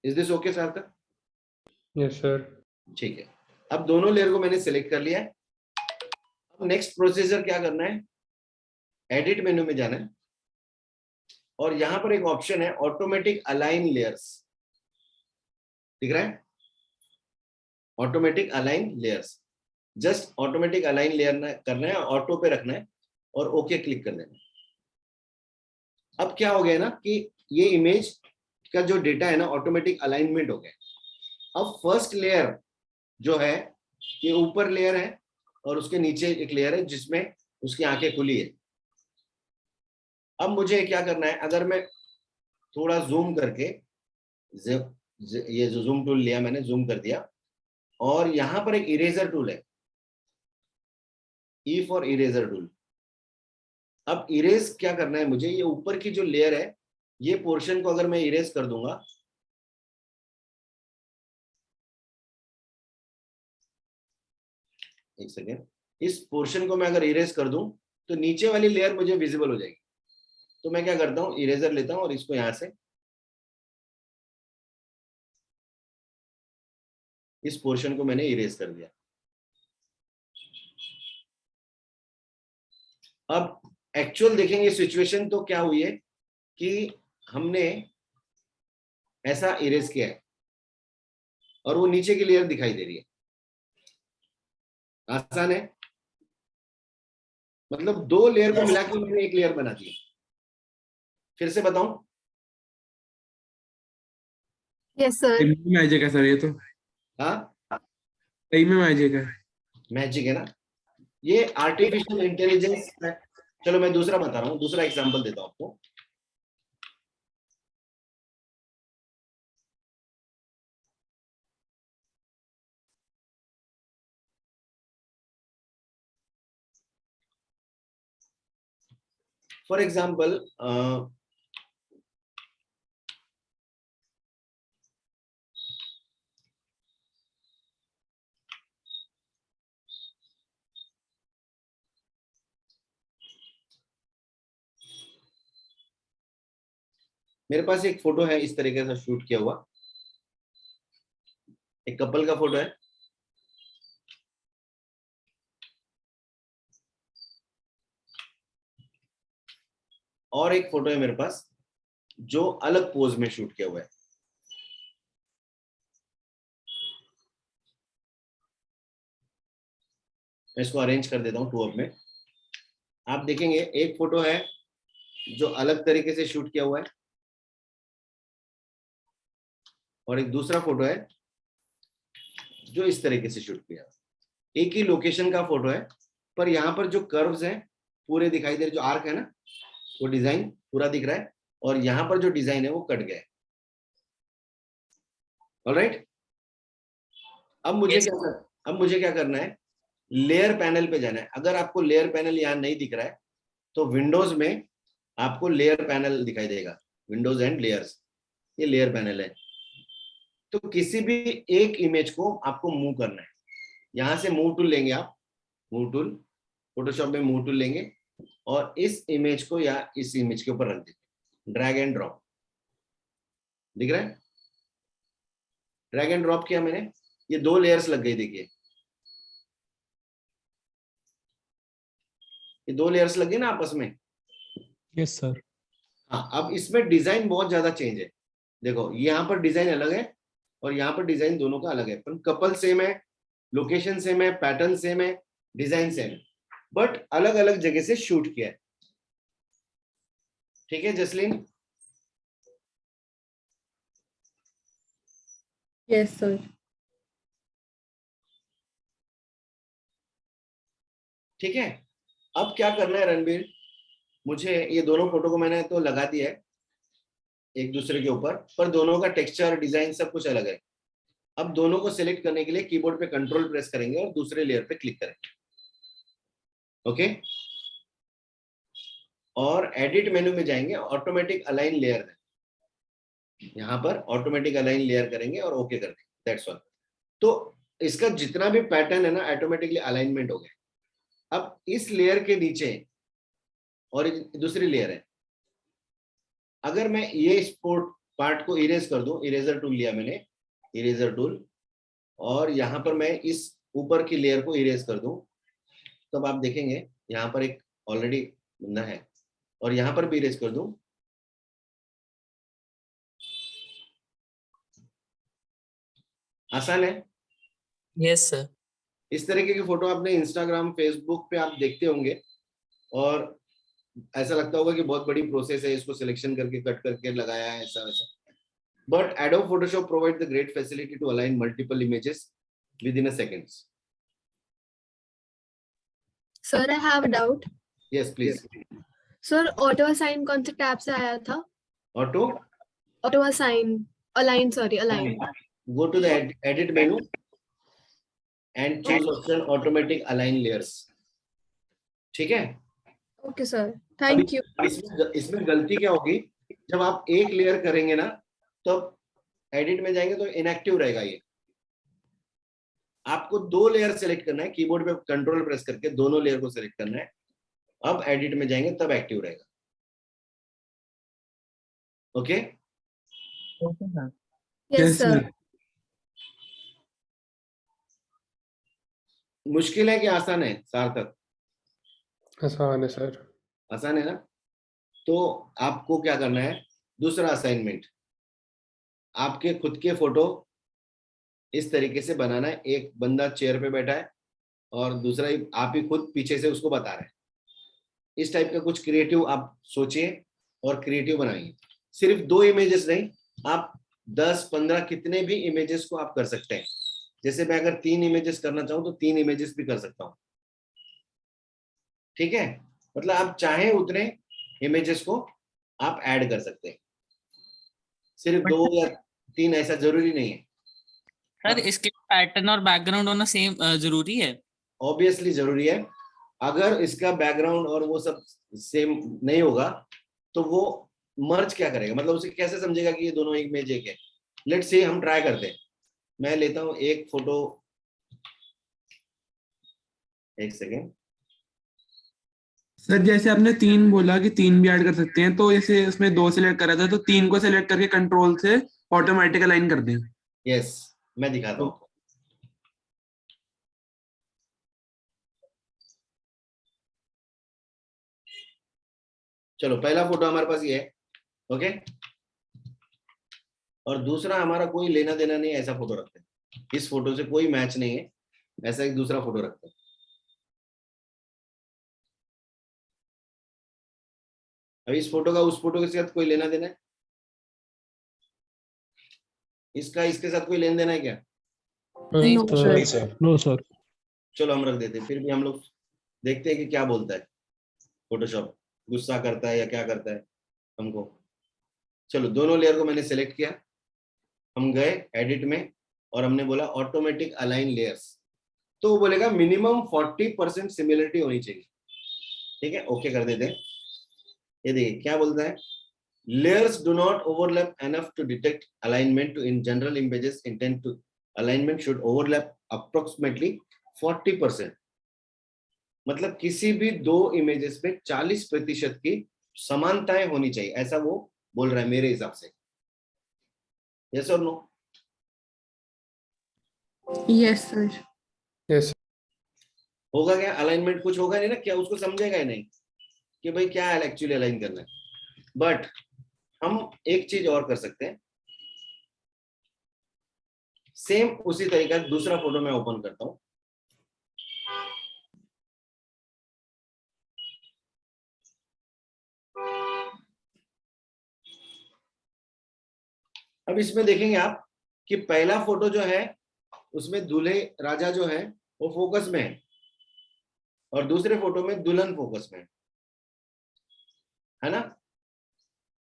इज दिस ओके सार्थक? Yes sir. ठीक है, अब दोनों लेयर को मैंने सिलेक्ट कर लिया है. अब नेक्स्ट प्रोसीजर क्या करना है, एडिट मेन्यू में जाना है और यहां पर एक ऑप्शन है ऑटोमेटिक अलाइन लेयर्स, दिख रहा है? Automatic align layers. Just automatic align layer करना है, ऑटो पे रखना है और ओके क्लिक कर देना है. अब क्या हो गया ना कि ये इमेज का जो डेटा है ना ऑटोमेटिक अलाइनमेंट हो गया. अब फर्स्ट लेयर जो है ये ऊपर लेयर है और उसके नीचे एक लेयर है जिसमें उसकी आंखें खुली है. अब मुझे क्या करना है, अगर मैं थोड़ा जूम करके ये जो जूम टूल लिया मैंने, जूम कर दिया और यहां पर एक इरेजर टूल है, ई फॉर इरेजर टूल. अब इरेज क्या करना है मुझे, ये ऊपर की जो लेयर है ये पोर्शन को अगर मैं इरेज कर दूंगा, एक सेकेंड, इस पोर्शन को मैं अगर इरेज कर दूं तो नीचे वाली लेयर मुझे विजिबल हो जाएगी. तो मैं क्या करता हूं, इरेजर लेता हूं और इसको यहां से इस पोर्शन को मैंने इरेज कर दिया. अब एक्चुअल देखेंगे सिचुएशन तो क्या हुई है कि हमने ऐसा इरेज किया है और वो नीचे की लेयर दिखाई दे रही है. आसान है, मतलब दो लेयर को मिला के मैंने एक लेयर बना दिया. फिर से बताऊं? Yes sir. मैजिक है सर ये तो, हाँ, सही में मैजिक है. मैजिक है ना, ये आर्टिफिशियल इंटेलिजेंस है. चलो मैं दूसरा बता रहा हूँ, दूसरा एग्जांपल देता हूँ आपको. फॉर एग्जाम्पल मेरे पास एक फोटो है इस तरीके से शूट किया हुआ, एक कपल का फोटो है. और एक फोटो है मेरे पास जो अलग पोज में शूट किया हुआ है. मैं इसको अरेंज कर देता हूँ टू अप में. आप देखेंगे एक फोटो है जो अलग तरीके से शूट किया हुआ है और एक दूसरा फोटो है जो इस तरीके से शूट किया है. एक ही लोकेशन का फोटो है पर यहाँ पर जो कर्व्स हैं पूरे दिखाई दे रहे, जो आर्क है ना वो डिजाइन पूरा दिख रहा है और यहाँ पर जो डिजाइन है वो कट गया है. ऑलराइट, अब मुझे क्या करना है, लेयर पैनल पे जाना है. अगर आपको लेयर पैनल यहाँ नहीं दिख रहा है तो विंडोज में आपको लेयर पैनल दिखाई देगा, विंडोज एंड लेयर्स, ये लेयर पैनल है. तो किसी भी एक इमेज को आपको मूव करना है. यहां से मूव टूल लेंगे आप, मूव टूल, फोटोशॉप में मूव टूल लेंगे और इस इमेज को या इस इमेज के ऊपर रख देंगे, ड्रैग एंड ड्रॉप. दिख रहा है? ड्रैग एंड ड्रॉप किया मैंने, ये दो लेयर्स लग गई. देखिए ये दो लेयर्स लग गई ना आपस में. Yes, sir. हाँ, अब इसमें डिजाइन बहुत ज्यादा चेंज है. देखो यहाँ पर डिजाइन अलग है और यहाँ पर डिजाइन दोनों का अलग है, पर कपल सेम है, लोकेशन सेम है, पैटर्न सेम है, डिजाइन सेम है, बट अलग अलग जगह से शूट किया है. ठीक है जसलीन? Yes sir. ठीक है, अब क्या करना है रणबीर, मुझे ये दोनों फोटो को मैंने तो लगा दिया है एक दूसरे के ऊपर, पर दोनों का टेक्सचर डिजाइन सब कुछ अलग है। अब दोनों को सिलेक्ट करने के लिए कीबोर्ड पे कंट्रोल प्रेस करेंगे और दूसरे लेयर पे क्लिक करेंगे। ओके, और एडिट मेन्यू में जाएंगे, ऑटोमेटिक अलाइन लेयर है, यहाँ पर ऑटोमेटिक अलाइन लेयर करेंगे और ओके कर देंगे, दैट्स ऑल। तो इसका जितना भी पैटर्न है ना ऑटोमेटिकली अलाइनमेंट हो गया। अब इस लेयर के नीचे और दूसरी लेयर है, अगर मैं ये स्पोर्ट पार्ट को इरेज कर दूं, इरेजर टूल लिया मैंने, इरेजर टूल, और यहाँ पर मैं इस ऊपर की लेयर को इरेज कर दूं, तब आप देखेंगे यहाँ पर एक ऑलरेडी बंदा है, और यहाँ पर भी इरेज कर दूं, आसान है। Yes, sir. इस तरीके की फोटो आपने इंस्टाग्राम फेसबुक पे आप देखते होंगे, और ऐसा लगता होगा कि बहुत बड़ी प्रोसेस है, इसको सिलेक्शन करके कट करके लगाया है, ऐसा वैसा। But Adobe Photoshop provide the great facility to align multiple images within a seconds. Sir I have a doubt. Yes, please. Sir auto assign कौन से टैब से आया था? Auto, auto assign, align, sorry align. go to the edit menu and choose option automatic align layers. ठीक है, okay sir, thank you. इसमें गलती क्या होगी, जब आप एक लेयर करेंगे ना, तो एडिट में जाएंगे तो इनएक्टिव रहेगा ये। आपको दो लेयर सेलेक्ट करना है, कीबोर्ड पे कंट्रोल प्रेस करके दोनों लेयर को सेलेक्ट करना है, अब एडिट में जाएंगे तब एक्टिव रहेगा। Okay, Okay, sir. Yes sir. मुश्किल है कि आसान है सार्थक? आसान है सर। आसान है ना? तो आपको क्या करना है, दूसरा असाइनमेंट, आपके खुद के फोटो इस तरीके से बनाना है। एक बंदा चेयर पे बैठा है और दूसरा आप ही खुद पीछे से उसको बता रहे हैं। इस टाइप का कुछ क्रिएटिव आप सोचिए और क्रिएटिव बनाइए। सिर्फ 2 इमेजेस नहीं, आप 10-15 कितने भी इमेजेस को आप कर सकते हैं। जैसे मैं अगर 3 इमेजेस करना चाहूँ तो 3 इमेजेस भी कर सकता हूँ। ठीक है, मतलब आप चाहे उतने इमेजेस को आप ऐड कर सकते हैं, सिर्फ 2 या 3 ऐसा जरूरी नहीं है। सर इसके पैटर्न और बैकग्राउंड होना सेम जरूरी है? ऑब्वियसली जरूरी है। अगर इसका बैकग्राउंड और वो सब सेम नहीं होगा तो वो मर्ज क्या करेगा, मतलब उसे कैसे समझेगा कि ये दोनों इमेज एक है। लेट्स से हम ट्राई करते हैं, मैं लेता हूं एक फोटो, एक सेकेंड। सर जैसे आपने 3 बोला कि 3 भी ऐड कर सकते हैं, तो जैसे उसमें 2 सिलेक्ट करा था तो 3 को सिलेक्ट करके कंट्रोल से ऑटोमेटिक अलाइन कर दें। यस, मैं दिखाता हूँ। चलो, पहला फोटो हमारे पास ये है, ओके, और दूसरा हमारा कोई लेना देना नहीं है, ऐसा फोटो रखते हैं। इस फोटो से कोई मैच नहीं है, ऐसा एक दूसरा फोटो रखते हैं। अब इस फोटो का उस फोटो के साथ कोई लेना देना है? इसका इसके साथ कोई लेन देना है क्या? नहीं सर। No sir. चलो हम रख देते हैं, फिर भी हम लोग देखते हैं कि क्या बोलता है फोटोशॉप, गुस्सा करता है या क्या करता है हमको। चलो, दोनों लेयर को मैंने सेलेक्ट किया, हम गए एडिट में और हमने बोला ऑटोमेटिक अलाइन लेयर्स, तो वो बोलेगा मिनिमम 40% सिमिलरिटी होनी चाहिए। ठीक है, ओके कर देते हैं। ये देखिए क्या बोलता है, layers do not overlap enough to detect alignment. To in general images intent to alignment should overlap approximately 40%. मतलब किसी भी 2 इमेजेस में 40% की समानताएं होनी चाहिए, ऐसा वो बोल रहा है मेरे हिसाब से। यस और नो? Yes sir. यस। होगा क्या अलाइनमेंट? कुछ होगा नहीं ना, क्या उसको समझेगा ही नहीं कि भाई क्या है एक्चुअली अलाइन करना है। बट हम एक चीज और कर सकते हैं, सेम उसी तरीका दूसरा फोटो मैं ओपन करता हूं। अब इसमें देखेंगे आप कि पहला फोटो जो है उसमें दूल्हे राजा जो है वो फोकस में है, और दूसरे फोटो में दुल्हन फोकस में है ना।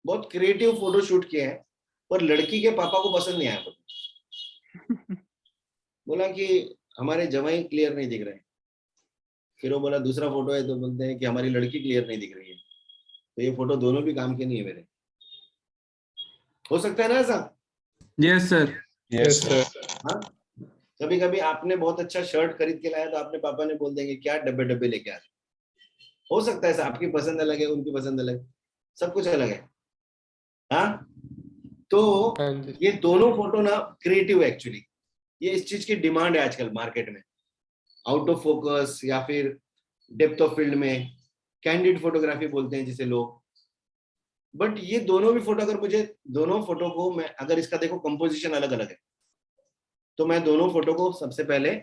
बहुत क्रिएटिव फोटो शूट किए हैं, पर लड़की के पापा को पसंद नहीं आया फोटो। बोला कि हमारे जवाई क्लियर नहीं दिख रहे हैं। फिर वो बोला दूसरा फोटो है तो बोलते हैं कि हमारी लड़की क्लियर नहीं दिख रही है। तो ये फोटो दोनों भी काम के नहीं है मेरे। हो सकता है ना ऐसा? Yes sir. Yes sir. हाँ, कभी कभी आपने बहुत अच्छा शर्ट खरीद के लाया तो आपने पापा ने बोल देंगे क्या डब्बे डब्बे लेके आ रहे। हो सकता है ऐसा, आपकी पसंद अलग है, उनकी पसंद अलग, सब कुछ अलग है। हाँ, तो हाँ जी। ये दोनों फोटो ना क्रिएटिव है एक्चुअली। ये इस चीज की डिमांड है आजकल मार्केट में, आउट ऑफ फोकस या फिर डेप्थ ऑफ फील्ड में कैंडिड फोटोग्राफी बोलते हैं जिसे लोग। बट ये दोनों भी फोटो, अगर मुझे दोनों फोटो को मैं, अगर इसका देखो कंपोजिशन अलग अलग है, तो मैं दोनों फोटो को सबसे पहले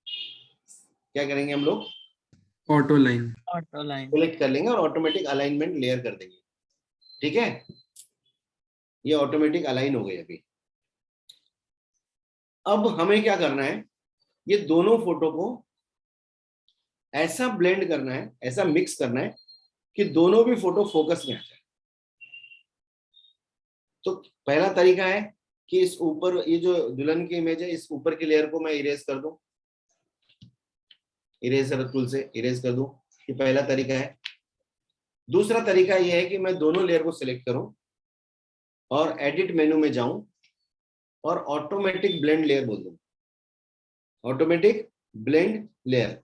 क्या करेंगे हम लोग, ऑटो लाइन सेलेक्ट कर लेंगे और ऑटोमेटिक अलाइनमेंट लेयर कर देंगे। ठीक है, ये ऑटोमेटिक अलाइन हो गई अभी। अब हमें क्या करना है, ये दोनों फोटो को ऐसा ब्लेंड करना है, ऐसा मिक्स करना है कि दोनों भी फोटो फोकस में आ जाए। तो पहला तरीका है कि इस ऊपर ये जो दुल्हन की इमेज है, इस ऊपर की लेयर को मैं इरेज कर दूं, इरेजर टूल से इरेज कर दूं। ये पहला तरीका है। दूसरा तरीका ये है कि मैं दोनों लेयर को सिलेक्ट करूं और एडिट मेनू में जाऊं और ऑटोमेटिक ब्लेंड लेयर बोल दूं, ऑटोमेटिक ब्लेंड लेयर।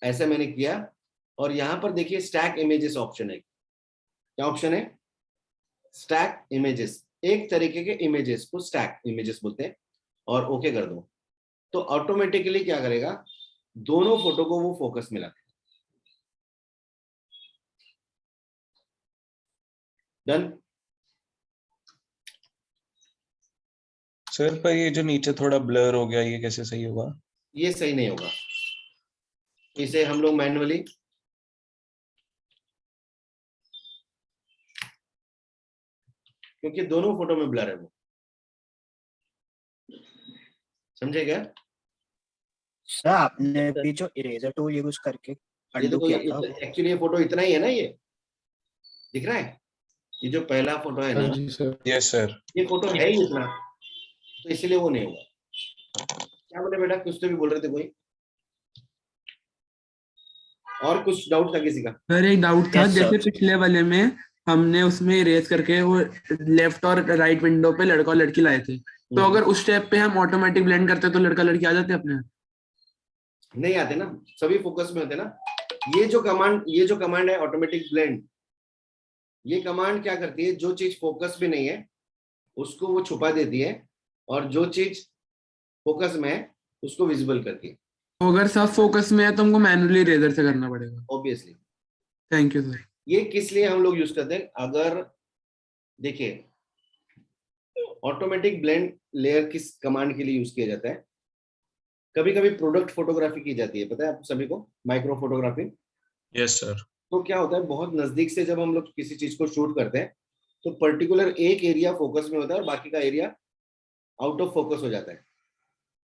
ऐसा मैंने किया और यहां पर देखिए स्टैक इमेजेस ऑप्शन है। क्या ऑप्शन है? Stack images. एक तरीके के इमेजेस को स्टैक इमेजेस बोलते हैं, और ओके कर दो तो ऑटोमेटिकली क्या करेगा, दोनों फोटो को वो फोकस में लाता है। डन सर, पर ये जो नीचे थोड़ा ब्लर हो गया, ये कैसे सही होगा? ये सही नहीं होगा, इसे हम लोग मैन्युअली क्योंकि दोनों फोटो में ब्लर है वो, समझे क्या? सर आपने भी जो इरेजर टूल यूज करके ये अंडू देखो, किया ये था एक्चुअली ये फोटो इतना ही है ना, ये दिख रहा है, ये जो पहला फोटो है हाँ ना, जी सर। Yes sir. ये फोटो है ही इतना, तो इसलिए वो नहीं होगा। क्या बोले बेटा, कुछ तो भी बोल रहे थे कोई, और कुछ डाउट था किसी का? सर एक डाउट था, Yes, sir. जैसे पिछले वाले में हमने उसमें इरेज करके वो लेफ्ट और राइट विंडो पे लड़का और लड़की लाए थे, तो अगर उस स्टेप पे हम ऑटोमेटिक ब्लेंड करते तो लड़का लड़की आ जाते अपने आप? नहीं आते ना, सभी फोकस में होते ना। ये जो कमांड है ऑटोमेटिक ब्लेंड, ये कमांड क्या करती है, जो चीज फोकस में नहीं है उसको वो छुपा देती है, और जो चीज फोकस में है उसको विजिबल करती है, तो अगर सब फोकस में है तो हमको मैन्युअली इरेजर से करना पड़ेगा। ऑब्वियसली। Thank you sir. ये किस लिए हम लोग यूज करते हैं, अगर देखिए ऑटोमेटिक ब्लेंड लेयर किस कमांड के लिए यूज किया जाता है, कभी कभी प्रोडक्ट फोटोग्राफी की जाती है, पता है आप सभी को, माइक्रो फोटोग्राफी। Yes sir. तो क्या होता है, बहुत नजदीक से जब हम लोग किसी चीज को शूट करते हैं तो पर्टिकुलर एक एरिया फोकस में होता है और बाकी का एरिया आउट ऑफ फोकस हो जाता है।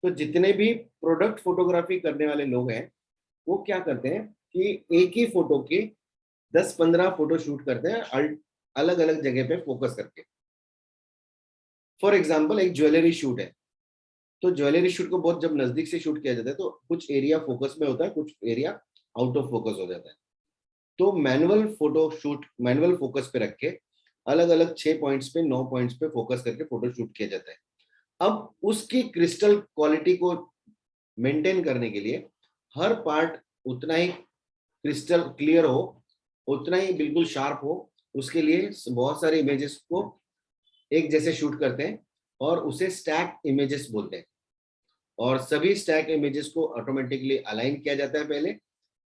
तो जितने भी प्रोडक्ट फोटोग्राफी करने वाले लोग हैं वो क्या करते हैं कि एक ही फोटो के 10-15 फोटो शूट करते हैं अलग अलग जगह पे फोकस करके। फॉर एग्जाम्पल एक ज्वेलरी शूट है, तो ज्वेलरी शूट को बहुत जब नजदीक से शूट किया जाता है तो कुछ एरिया फोकस में होता है, कुछ एरिया आउट ऑफ फोकस हो जाता है। तो manual photo shoot, manual focus पे रख के अलग अलग 6 पॉइंट्स पे 9 पॉइंट्स पे फोकस करके फोटो शूट किया जाता है। अब उसकी क्रिस्टल क्वालिटी को मेंटेन करने के लिए हर पार्ट उतना ही क्रिस्टल क्लियर हो, उतना ही बिल्कुल शार्प हो, उसके लिए बहुत सारे इमेजेस को एक जैसे शूट करते हैं और उसे स्टैक इमेजेस बोलते हैं। और सभी स्टैक इमेजेस को ऑटोमेटिकली अलाइन किया जाता है पहले,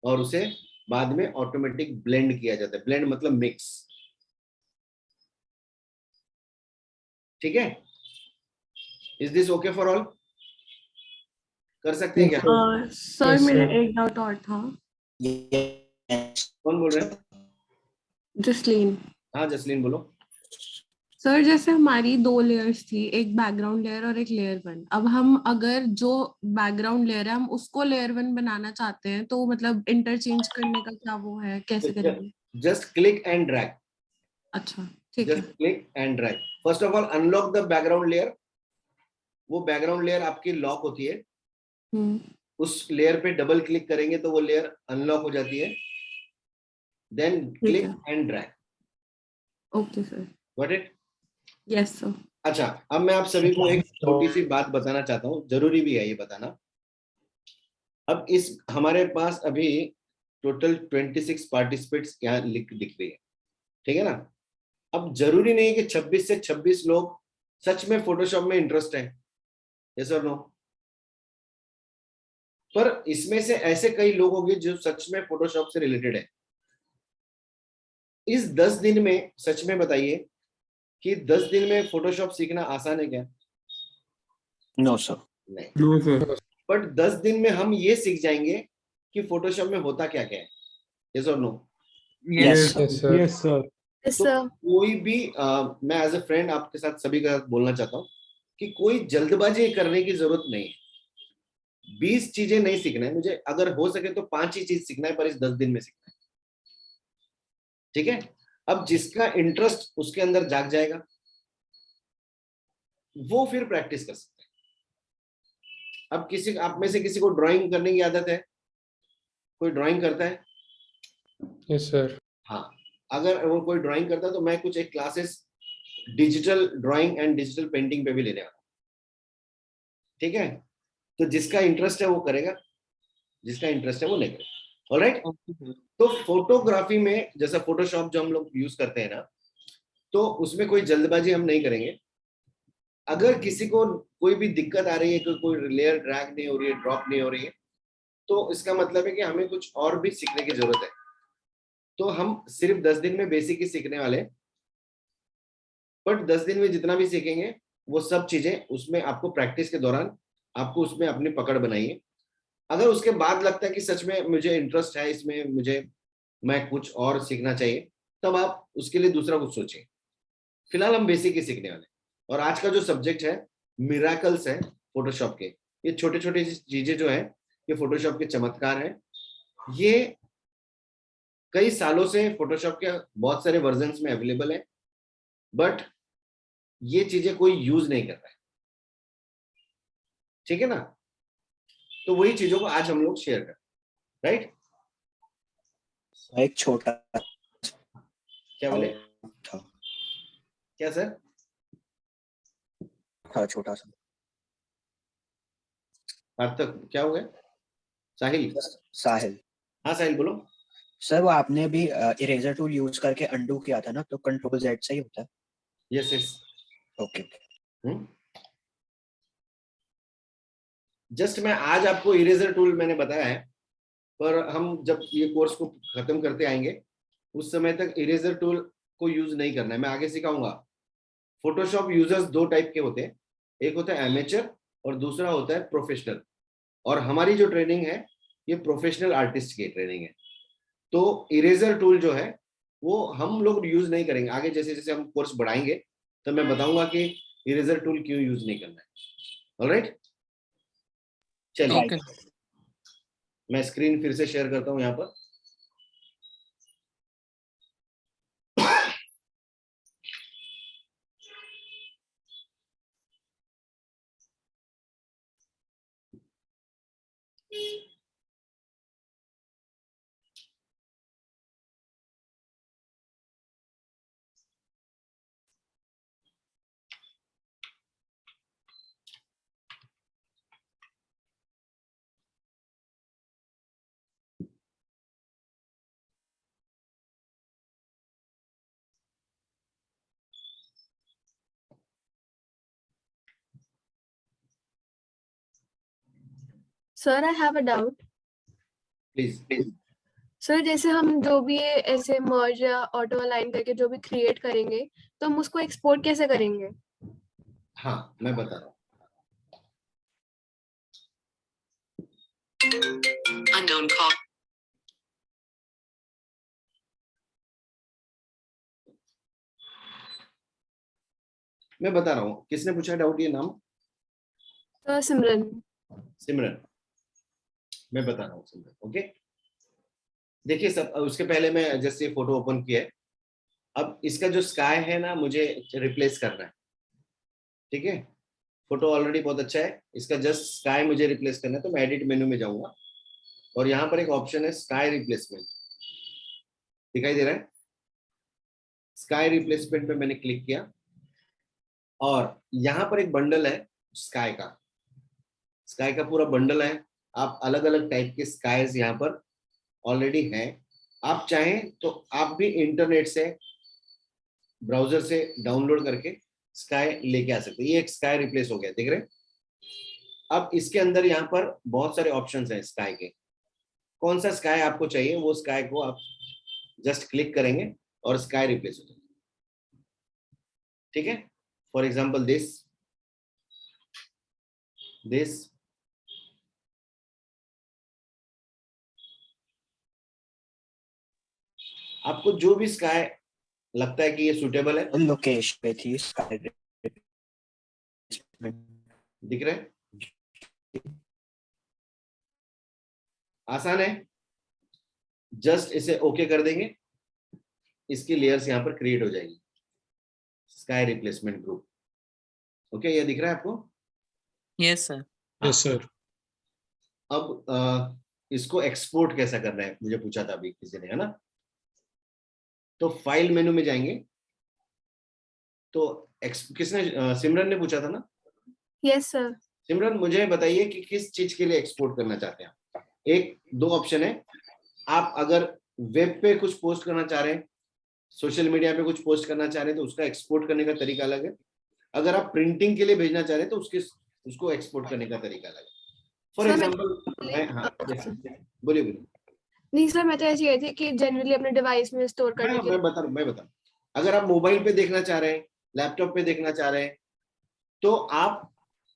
और उसे बाद में ऑटोमेटिक ब्लेंड किया जाता है। ब्लेंड मतलब मिक्स। ठीक है, is this okay for all? कर सकते हैं क्या? सर मेरा एक डाउट और था। Yes. कौन बोल रहे हैं? जसलीन। हाँ जसलीन बोलो। सर जैसे हमारी 2 लेयर्स थी, एक बैकग्राउंड लेयर और एक लेयर 1। अब हम अगर जो बैकग्राउंड लेयर है हम उसको लेयर 1 बनाना चाहते हैं तो मतलब इंटरचेंज करने का क्या वो है, कैसे करेंगे? जस्ट क्लिक एंड ड्रैग, अच्छा ठीक जस्ट है। Click and drag. First of all unlock the background layer. वो बैकग्राउंड लेयर आपकी लॉक होती है, उस लेयर पे डबल क्लिक करेंगे तो वो लेयर अनलॉक हो जाती है। देन ठीक क्लिक है। And drag. Okay sir. Got it? Yes sir. अच्छा, अब मैं आप सभी को एक छोटी सी बात बताना चाहता हूँ, जरूरी भी है ये बताना। अब इस हमारे पास अभी टोटल 26 पार्टिसिपेट्स यहाँ दिख रही है, ठीक है ना? अब जरूरी नहीं है कि 26 से 26 लोग सच में फोटोशॉप में इंटरेस्ट है, यस और नो? पर इसमें से ऐसे कई लोग होंगे जो सच में फोटोशॉप से रिलेटेड है। इस 10 दिन में सच में बताइए कि 10 दिन में फोटोशॉप सीखना आसान है क्या? No sir. नहीं। No sir. बट 10 दिन में हम ये सीख जाएंगे कि फोटोशॉप में होता क्या क्या है, यस और no? Yes yes sir. Yes sir. Yes, तो sir. कोई भी मैं एज ए फ्रेंड आपके साथ सभी का बोलना चाहता हूँ कि कोई जल्दबाजी करने की जरूरत नहीं है। 20 चीजें नहीं सीखना है मुझे, अगर हो सके तो 5 ही चीज सीखना है, पर इस 10 दिन में सीखना है, ठीक है? अब जिसका इंटरेस्ट उसके अंदर जाग जाएगा वो फिर प्रैक्टिस कर सकता है। अब किसी आप में से किसी को ड्राइंग करने की आदत है? कोई ड्राइंग करता है? Yes sir. हाँ, अगर वो कोई ड्राइंग करता है तो मैं कुछ एक classes digital drawing and digital painting पे भी लेने वाला हूं, ठीक है? तो जिसका इंटरेस्ट है वो करेगा, जिसका इंटरेस्ट है वो नहीं करेगा। ऑलराइट? तो फोटोग्राफी में जैसा फोटोशॉप जो हम लोग यूज करते हैं ना, तो उसमें कोई जल्दबाजी हम नहीं करेंगे। अगर किसी को कोई भी दिक्कत आ रही है, कोई लेयर ड्रैग नहीं हो रही है, ड्रॉप नहीं हो रही है, तो इसका मतलब है कि हमें कुछ और भी सीखने की जरूरत है। तो हम सिर्फ 10 दिन में बेसिक ही सीखने वाले, बट 10 दिन में जितना भी सीखेंगे वो सब चीजें उसमें आपको प्रैक्टिस के दौरान आपको उसमें अपनी पकड़ बनाइए। अगर उसके बाद लगता है कि सच में मुझे इंटरेस्ट है इसमें, मैं कुछ और सीखना चाहिए, तब आप उसके लिए दूसरा कुछ सोचिए। फिलहाल हम बेसिक ही सीखने वाले। और आज का जो सब्जेक्ट है मिराकल्स है फोटोशॉप के। ये छोटे छोटे चीजें जो है ये फोटोशॉप के चमत्कार है। ये कई सालों से फोटोशॉप के बहुत सारे वर्जन्स में अवेलेबल है, बट ये चीजें कोई यूज नहीं कर रहा है, ठीक है ना? तो वही चीजों को आज हम लोग शेयर करें, राइट? एक छोटा क्या बोले? था क्या सर? छोटा सा। सार्थक क्या हो गया? साहिल? साहिल। हाँ साहिल बोलो। सर वो आपने अभी इरेजर टूल यूज करके अंडू किया था ना, तो कंट्रोल जेड से ही होता है? Yes yes. ओके। जस्ट मैं आज आपको इरेजर टूल मैंने बताया है, पर हम जब ये कोर्स को खत्म करते आएंगे उस समय तक इरेजर टूल को यूज नहीं करना है, मैं आगे सिखाऊंगा। फोटोशॉप यूजर्स 2 टाइप के होते हैं, एक होता है एमेचर और दूसरा होता है प्रोफेशनल। और हमारी जो ट्रेनिंग है ये प्रोफेशनल आर्टिस्ट की ट्रेनिंग है। तो इरेजर टूल जो है वो हम लोग यूज नहीं करेंगे आगे। जैसे जैसे हम कोर्स बढ़ाएंगे तो मैं बताऊंगा कि इरेजर टूल क्यों यूज नहीं करना है। ऑलराइट, चलिए ओके। मैं स्क्रीन फिर से शेयर करता हूं यहाँ पर। Sir, I have a doubt. Please. Sir जैसे हम जो भी ये ऐसे मर्ज या ऑटो अलाइन करके जो भी क्रिएट करेंगे तो हम उसको एक्सपोर्ट कैसे करेंगे? हाँ मैं बता रहा हूँ। Unknown call. मैं बता रहा हूँ, किसने पूछा डाउट ये नाम? सिमरन। सिमरन, मैं बता रहा हूँ सिमरन। ओके, देखिए सब, उसके पहले मैं जस्ट ये फोटो ओपन किया है। अब इसका जो स्काई है ना, मुझे रिप्लेस करना है, ठीक है। फोटो ऑलरेडी बहुत अच्छा है, इसका जस्ट स्काई मुझे रिप्लेस करना है, तो मैं एडिट मेनू में जाऊंगा और यहाँ पर एक ऑप्शन है स्काई रिप्लेसमेंट, दिखाई दे रहा है? स्काई रिप्लेसमेंट पे मैंने क्लिक किया और यहाँ पर एक बंडल है स्काई का पूरा बंडल है। आप अलग अलग टाइप के स्काईज यहाँ पर ऑलरेडी हैं। आप चाहें तो आप भी इंटरनेट से, ब्राउजर से डाउनलोड करके स्काई लेके आ सकते हैं। ये एक स्काई रिप्लेस हो गया, देख रहे हैं? अब इसके अंदर यहाँ पर बहुत सारे ऑप्शंस हैं स्काई के। कौन सा स्काई आपको चाहिए, वो स्काई को आप जस्ट क्लिक करेंगे और स्काई रिप्लेस हो जाएगा, ठीक है। फॉर एग्जाम्पल दिस आपको जो भी स्काई लगता है कि ये सुटेबल है, लोकेशन पे थी स्काई दिख रहा है? आसान है, जस्ट इसे ओके कर देंगे, इसकी लेयर्स यहाँ पर क्रिएट हो जाएगी, स्काई रिप्लेसमेंट ग्रुप। ओके, ये दिख रहा है आपको? Yes sir. Yes sir. अब इसको एक्सपोर्ट कैसा करना है, मुझे पूछा था अभी किसी ने, है ना? तो फाइल मेनू में जाएंगे, तो किसने, सिमरन ने पूछा था ना? Yes sir. सिमरन, मुझे बताइए कि किस चीज के लिए एक्सपोर्ट करना चाहते हैं आप? एक दो ऑप्शन है। आप अगर वेब पे कुछ पोस्ट करना चाह रहे हैं, सोशल मीडिया पे कुछ पोस्ट करना चाह रहे हैं, तो उसका एक्सपोर्ट करने का तरीका अलग है। अगर आप प्रिंटिंग के लिए भेजना चाह रहे हैं तो उसको एक्सपोर्ट करने का तरीका अलग है। फॉर एग्जाम्पल, हाँ बोलिए। नहीं सर, मैं तो ऐसी कही थी कि जनरली अपने डिवाइस में स्टोर करने के लिए। मैं बता अगर आप मोबाइल पे देखना चाह रहे हैं, लैपटॉप पे देखना चाह रहे हैं, तो आप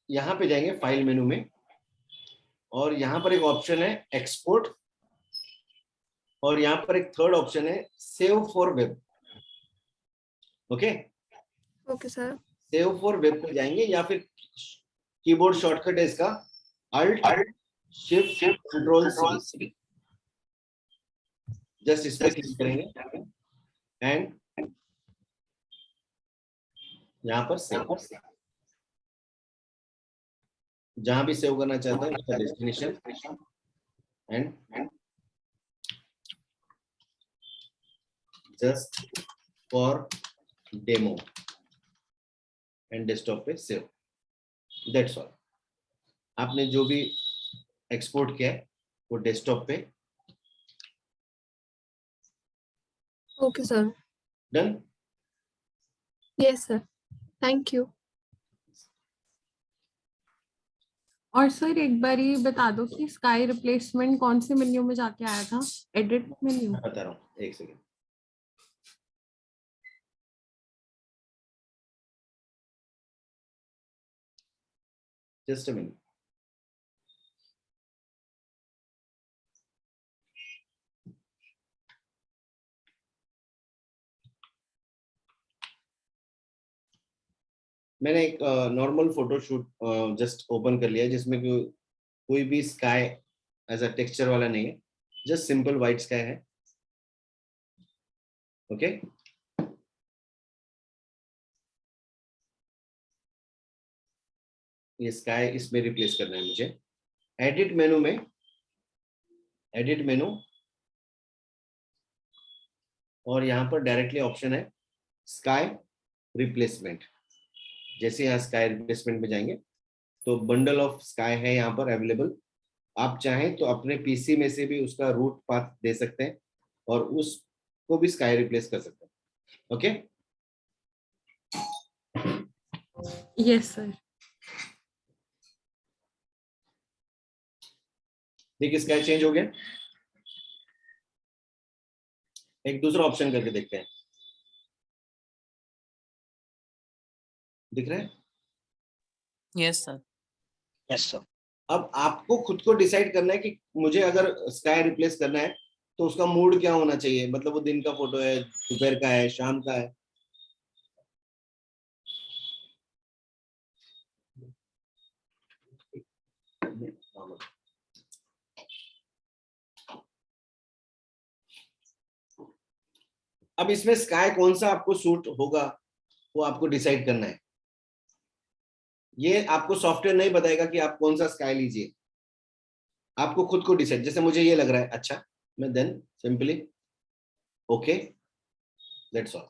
यहाँ पे जाएंगे फाइल मेनू में और यहाँ पर एक ऑप्शन है एक्सपोर्ट और यहाँ पर एक थर्ड ऑप्शन है save for web. Okay okay sir. Save for web पे जाएंगे या फिर कीबोर्ड शॉर्टकट है इसका alt shift control C, just इस पे क्लिक करेंगे एंड यहाँ पर सेव, जहां भी सेव करना चाहते हैं उसका destination and just for demo and desktop पे सेव, दैट्स ऑल। आपने जो भी एक्सपोर्ट किया है वो डेस्कटॉप पे, okay sir. Done. Yes sir, thank you. और सर एक बार ये बता दो कि स्काई रिप्लेसमेंट कौन से मेन्यू में जाके आया था? Edit menu? मैं बता रहा हूँ, एक सेकेंड। Just a minute. मैंने एक नॉर्मल फोटोशूट जस्ट ओपन कर लिया जिसमें कोई भी स्काई एज अ टेक्सचर वाला नहीं है, जस्ट सिंपल व्हाइट स्काई है। ओके ये स्काई इसमें रिप्लेस करना है मुझे। एडिट मेनू और यहाँ पर डायरेक्टली ऑप्शन है स्काई रिप्लेसमेंट। जैसे यहाँ स्काई रिप्लेसमेंट में जाएंगे तो बंडल ऑफ स्काई है यहाँ पर अवेलेबल। आप चाहें तो अपने पीसी में से भी उसका रूट पाथ दे सकते हैं और उसको भी स्काई रिप्लेस कर सकते हैं। Okay yes sir. देखिए स्काई चेंज हो गया। एक दूसरा ऑप्शन करके देखते हैं, दिख रहा है? Yes sir. Yes sir. अब आपको खुद को डिसाइड करना है कि मुझे अगर स्काई रिप्लेस करना है तो उसका मूड क्या होना चाहिए, मतलब वो दिन का फोटो है, दोपहर का है, शाम का है। अब इसमें स्काई कौन सा आपको सूट होगा वो आपको डिसाइड करना है। ये आपको सॉफ्टवेयर नहीं बताएगा कि आप कौन सा स्काई लीजिए, आपको खुद को डिसाइड। जैसे मुझे ये लग रहा है अच्छा, मैं then simply okay, that's all.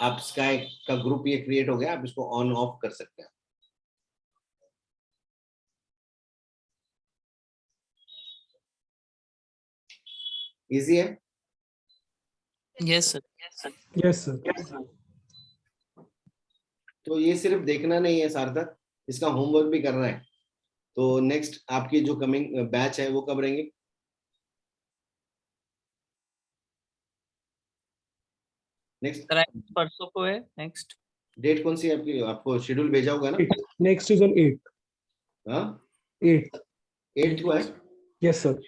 आप स्काई का ग्रुप ये क्रिएट हो गया, आप इसको ऑन ऑफ कर सकते हैं। इजी है? Yes sir. Yes sir. तो ये सिर्फ देखना नहीं है सार्थक, इसका होमवर्क भी करना है। तो नेक्स्ट आपकी जो कमिंग बैच है वो कब रहेंगे? नेक्स्ट परसों को है नेक्स्ट। डेट कौन सी है आपकी? आपको शेड्यूल भेजा होगा ना? Next is on 8th। हाँ 8th। 8 को है? Yes sir.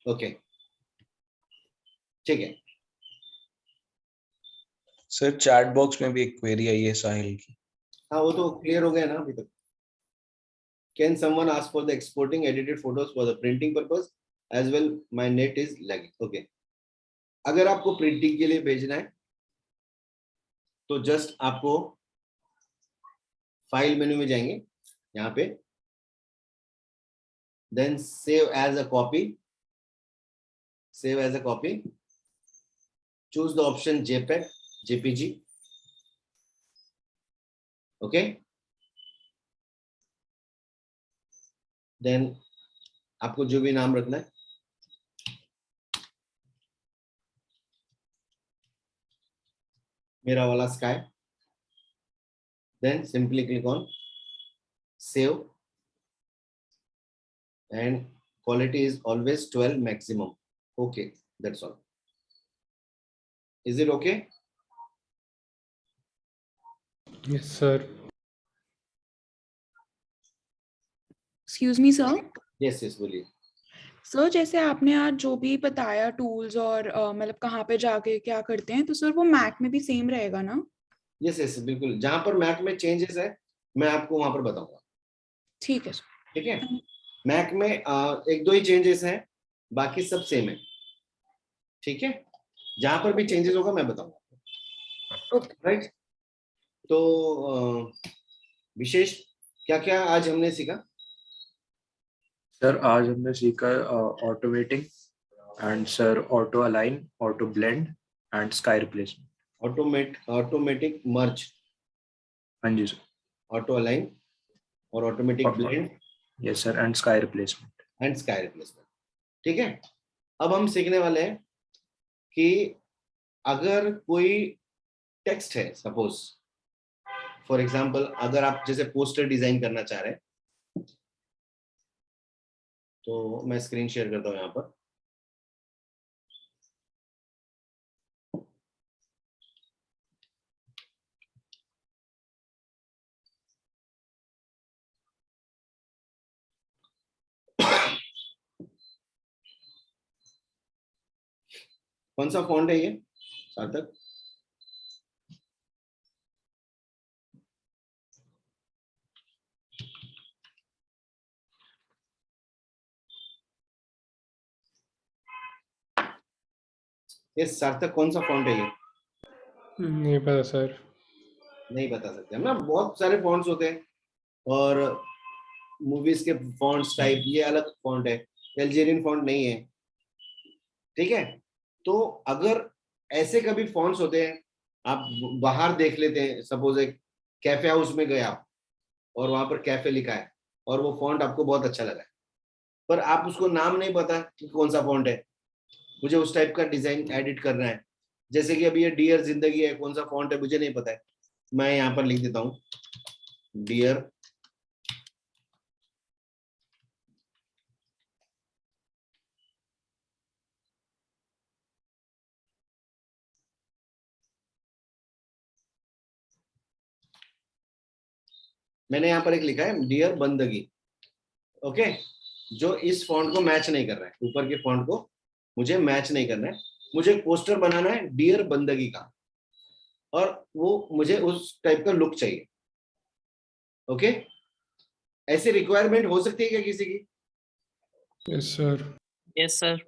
ओके ठीक है। सर चैट बॉक्स में भी एक क्वेरी आई है साहिल की। हाँ वो तो क्लियर हो गया ना अभी तक। Can someone ask for the exporting edited photos for the printing purpose as well? My net is lagging. Okay. अगर आपको प्रिंटिंग के लिए भेजना है तो जस्ट आपको फाइल मेन्यू में जाएंगे, यहाँ पे then save as a copy, save as a copy, choose the option JPEG, JPG. Okay, then आपको जो भी नाम रखना है, मेरा वाला sky, then simply click on save and quality is always 12 maximum. Okay, that's all. Is it okay? Yes sir. Excuse me sir. Yes, yes, बोलिए। Sir जैसे आपने आज जो भी बताया टूल्स और मतलब कहाँ पे जाके क्या करते हैं, तो सर वो मैक में भी सेम रहेगा ना? Yes, yes, बिल्कुल। जहां पर मैक में चेंजेस है मैं आपको वहां पर बताऊंगा। ठीक है सर। ठीक है, मैक में एक दो ही चेंजेस हैं, बाकी सब सेम है। ठीक है, जहां पर भी चेंजेस होगा मैं बताऊंगा। राइट, तो विशेष क्या क्या आज हमने सीखा? सर आज हमने सीखा automating and sir auto align, auto blend and sky replacement. Automatic merge, हाँ जी सर। ऑटो अलाइन और automatic blend, yes sir, and sky replacement. ठीक है, अब हम सीखने वाले हैं कि अगर कोई टेक्स्ट है, सपोज फॉर एग्जांपल अगर आप जैसे पोस्टर डिजाइन करना चाह रहे हैं, तो मैं स्क्रीन शेयर करता हूं यहाँ पर। कौन सा फॉन्ट है ये सार्थक? ये सार्थक कौन सा फॉन्ट है ये? नहीं पता सर। नहीं बता सकते हम ना, बहुत सारे फॉन्ट्स होते हैं और मूवीज के फॉन्ट्स टाइप ये अलग फॉन्ट है, एल्जेरियन फॉन्ट नहीं है। ठीक है, तो अगर ऐसे कभी फॉन्ट्स होते हैं, आप बाहर देख लेते हैं, सपोज एक कैफे हाउस में गए आप और वहां पर कैफे लिखा है और वो फॉन्ट आपको बहुत अच्छा लगा है, पर आप उसको नाम नहीं पता कि कौन सा फॉन्ट है, मुझे उस टाइप का डिजाइन एडिट करना है। जैसे कि अभी ये डियर जिंदगी है, कौन सा फॉन्ट है मुझे नहीं पता है, मैं यहाँ पर लिख देता हूँ डियर मैंने यहाँ पर एक लिखा है डियर बंदगी। ओके, जो इस फॉन्ट को मैच नहीं कर रहा है, ऊपर के फॉन्ट को मुझे मैच नहीं करना है, मुझे एक पोस्टर बनाना है डियर बंदगी का और वो मुझे उस टाइप का लुक चाहिए। ओके, ऐसी रिक्वायरमेंट हो सकती है क्या किसी की? Yes sir. Yes sir.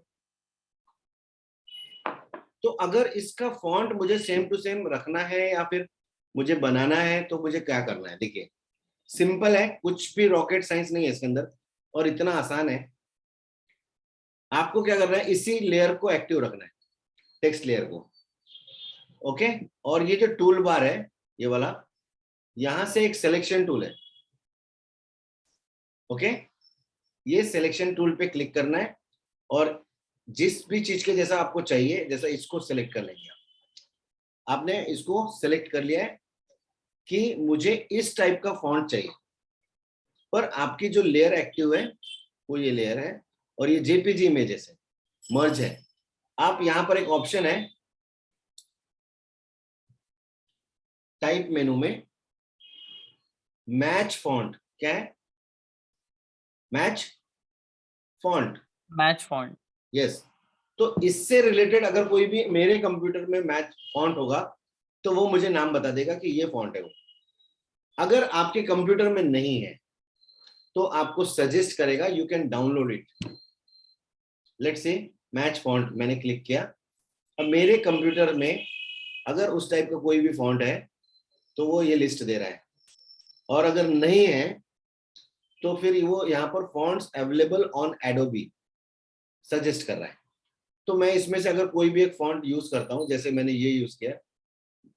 तो अगर इसका फॉन्ट मुझे सेम टू सेम रखना है या फिर मुझे बनाना है तो मुझे क्या करना है? देखिए सिंपल है, कुछ भी रॉकेट साइंस नहीं है इसके अंदर और इतना आसान है। आपको क्या करना है, इसी लेयर को एक्टिव रखना है, टेक्स्ट लेयर को। ओके, और ये जो टूल बार है ये वाला, यहां से एक सिलेक्शन टूल है। ओके, ये सिलेक्शन टूल पे क्लिक करना है और जिस भी चीज के जैसा आपको चाहिए, जैसा इसको सिलेक्ट कर लेंगे आपने इसको सिलेक्ट कर लिया है कि मुझे इस टाइप का फॉन्ट चाहिए, पर आपकी जो लेयर एक्टिव है वो ये लेयर है और ये जेपीजी इमेजेस है, मर्ज है। आप यहां पर एक ऑप्शन है टाइप मेनू में, मैच फॉन्ट। क्या है? Match font. Match font. Yes, तो इससे रिलेटेड अगर कोई भी मेरे कंप्यूटर में मैच फॉन्ट होगा तो वो मुझे नाम बता देगा कि ये फॉन्ट है वो। अगर आपके कंप्यूटर में नहीं है तो आपको सजेस्ट करेगा you can download it. Let's say match font मैंने क्लिक किया, अब मेरे कंप्यूटर में अगर उस टाइप का कोई भी फॉन्ट है तो वो ये लिस्ट दे रहा है, और अगर नहीं है तो फिर वो यहाँ पर fonts available on Adobe suggest कर रहा है। तो मैं इसमें से अगर कोई भी एक फॉन्ट यूज करता हूं, जैसे मैंने ये यूज किया,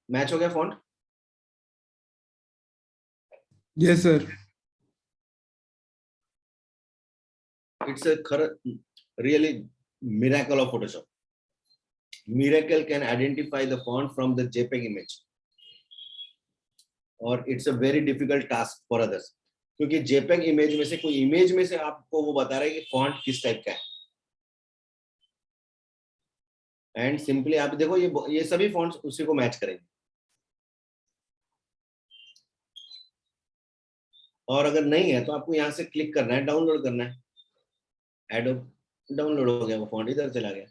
मैच हो गया font. Yes sir. It's a really miracle of Photoshop. Miracle can identify the font from the JPEG image, और it's a very difficult task for others, क्योंकि JPEG इमेज में से कोई इमेज में से आपको वो बता रहा है कि फॉन्ट किस टाइप का है। एंड सिंपली आप देखो ये सभी फॉन्ट्स उसी को मैच करेंगे। और अगर नहीं है तो आपको यहाँ से क्लिक करना है, डाउनलोड करना है। एडोब डाउनलोड हो गया, वो फॉन्ट इधर चला गया।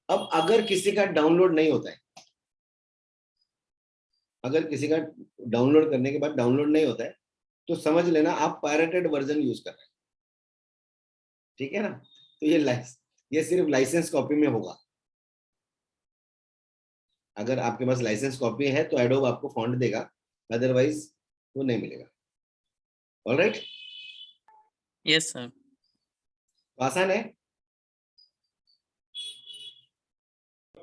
अब अगर किसी का डाउनलोड नहीं होता है, अगर किसी का डाउनलोड करने के बाद डाउनलोड नहीं होता है तो समझ लेना आप पायरेटेड वर्जन यूज कर रहे हैं, ठीक है ना। तो ये सिर्फ लाइसेंस कॉपी में होगा। अगर आपके पास लाइसेंस कॉपी है तो एडोब आपको फॉन्ट देगा, अदरवाइज वो नहीं मिलेगा। Alright, yes sir. आसान है।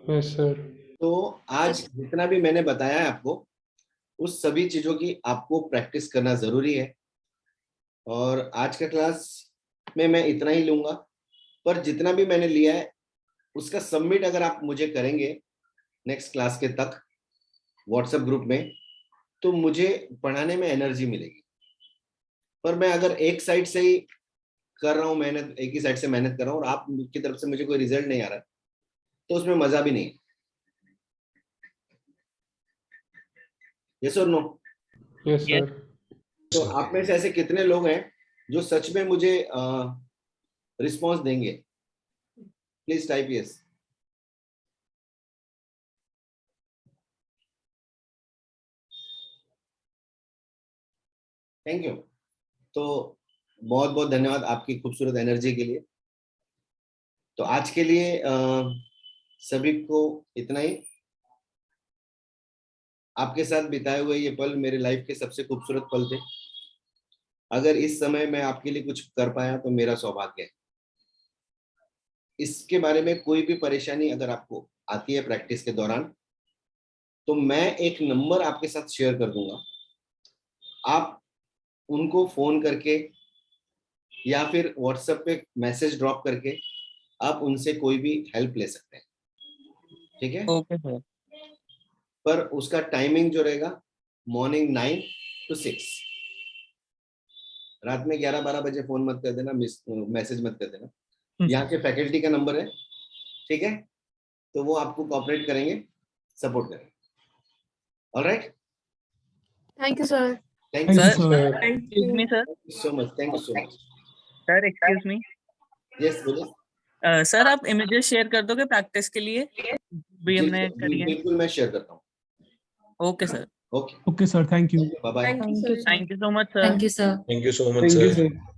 Yes sir. तो आज जितना भी मैंने बताया है आपको, उस सभी चीजों की आपको प्रैक्टिस करना जरूरी है। और आज का क्लास में मैं इतना ही लूंगा, पर जितना भी मैंने लिया है उसका सबमिट अगर आप मुझे करेंगे नेक्स्ट क्लास के तक व्हाट्सएप ग्रुप में, तो मुझे पढ़ाने में एनर्जी मिलेगी। पर मैं अगर एक साइड से ही कर रहा हूँ मेहनत, एक ही साइड से मेहनत कर रहा हूँ और आपकी तरफ से मुझे कोई रिजल्ट नहीं आ रहा, तो उसमें मजा भी नहीं। यस और नो? Yes sir. तो आप में से ऐसे कितने लोग हैं जो सच में मुझे रिस्पॉन्स देंगे? Please type yes. Thank you. तो बहुत बहुत धन्यवाद आपकी खूबसूरत एनर्जी के लिए। तो आज के लिए सभी को इतना ही। आपके साथ बिताए हुए ये पल मेरे लाइफ के सबसे खूबसूरत पल थे। अगर इस समय मैं आपके लिए कुछ कर पाया तो मेरा सौभाग्य है। इसके बारे में कोई भी परेशानी अगर आपको आती है प्रैक्टिस के दौरान, तो मैं एक नंबर आपके साथ शेयर कर दूंगा। आप उनको फोन करके या फिर व्हाट्सएप पे मैसेज ड्रॉप करके आप उनसे कोई भी हेल्प ले सकते हैं, ठीक है। Okay sir. पर उसका टाइमिंग जो रहेगा मॉर्निंग 9 to 6, रात में 11-12 बजे फोन मत कर देना, मैसेज मत कर देना। यहाँ के फैकल्टी का नंबर है, ठीक है, तो वो आपको कोऑपरेट करेंगे, सपोर्ट करेंगे। Alright, thank you sir. Thank you sir excuse me sir. So much, thank you so much. Sir excuse me. Yes बोलिए। सर आप इमेजेस शेयर कर दोगे प्रैक्टिस के लिए भी हमने करी है? बिल्कुल मैं शेयर करता हूँ। Okay sir. Okay Okay, sir. Thank you. Bye bye. Thank you so much sir. Thank you so much, Thank you, sir. sir.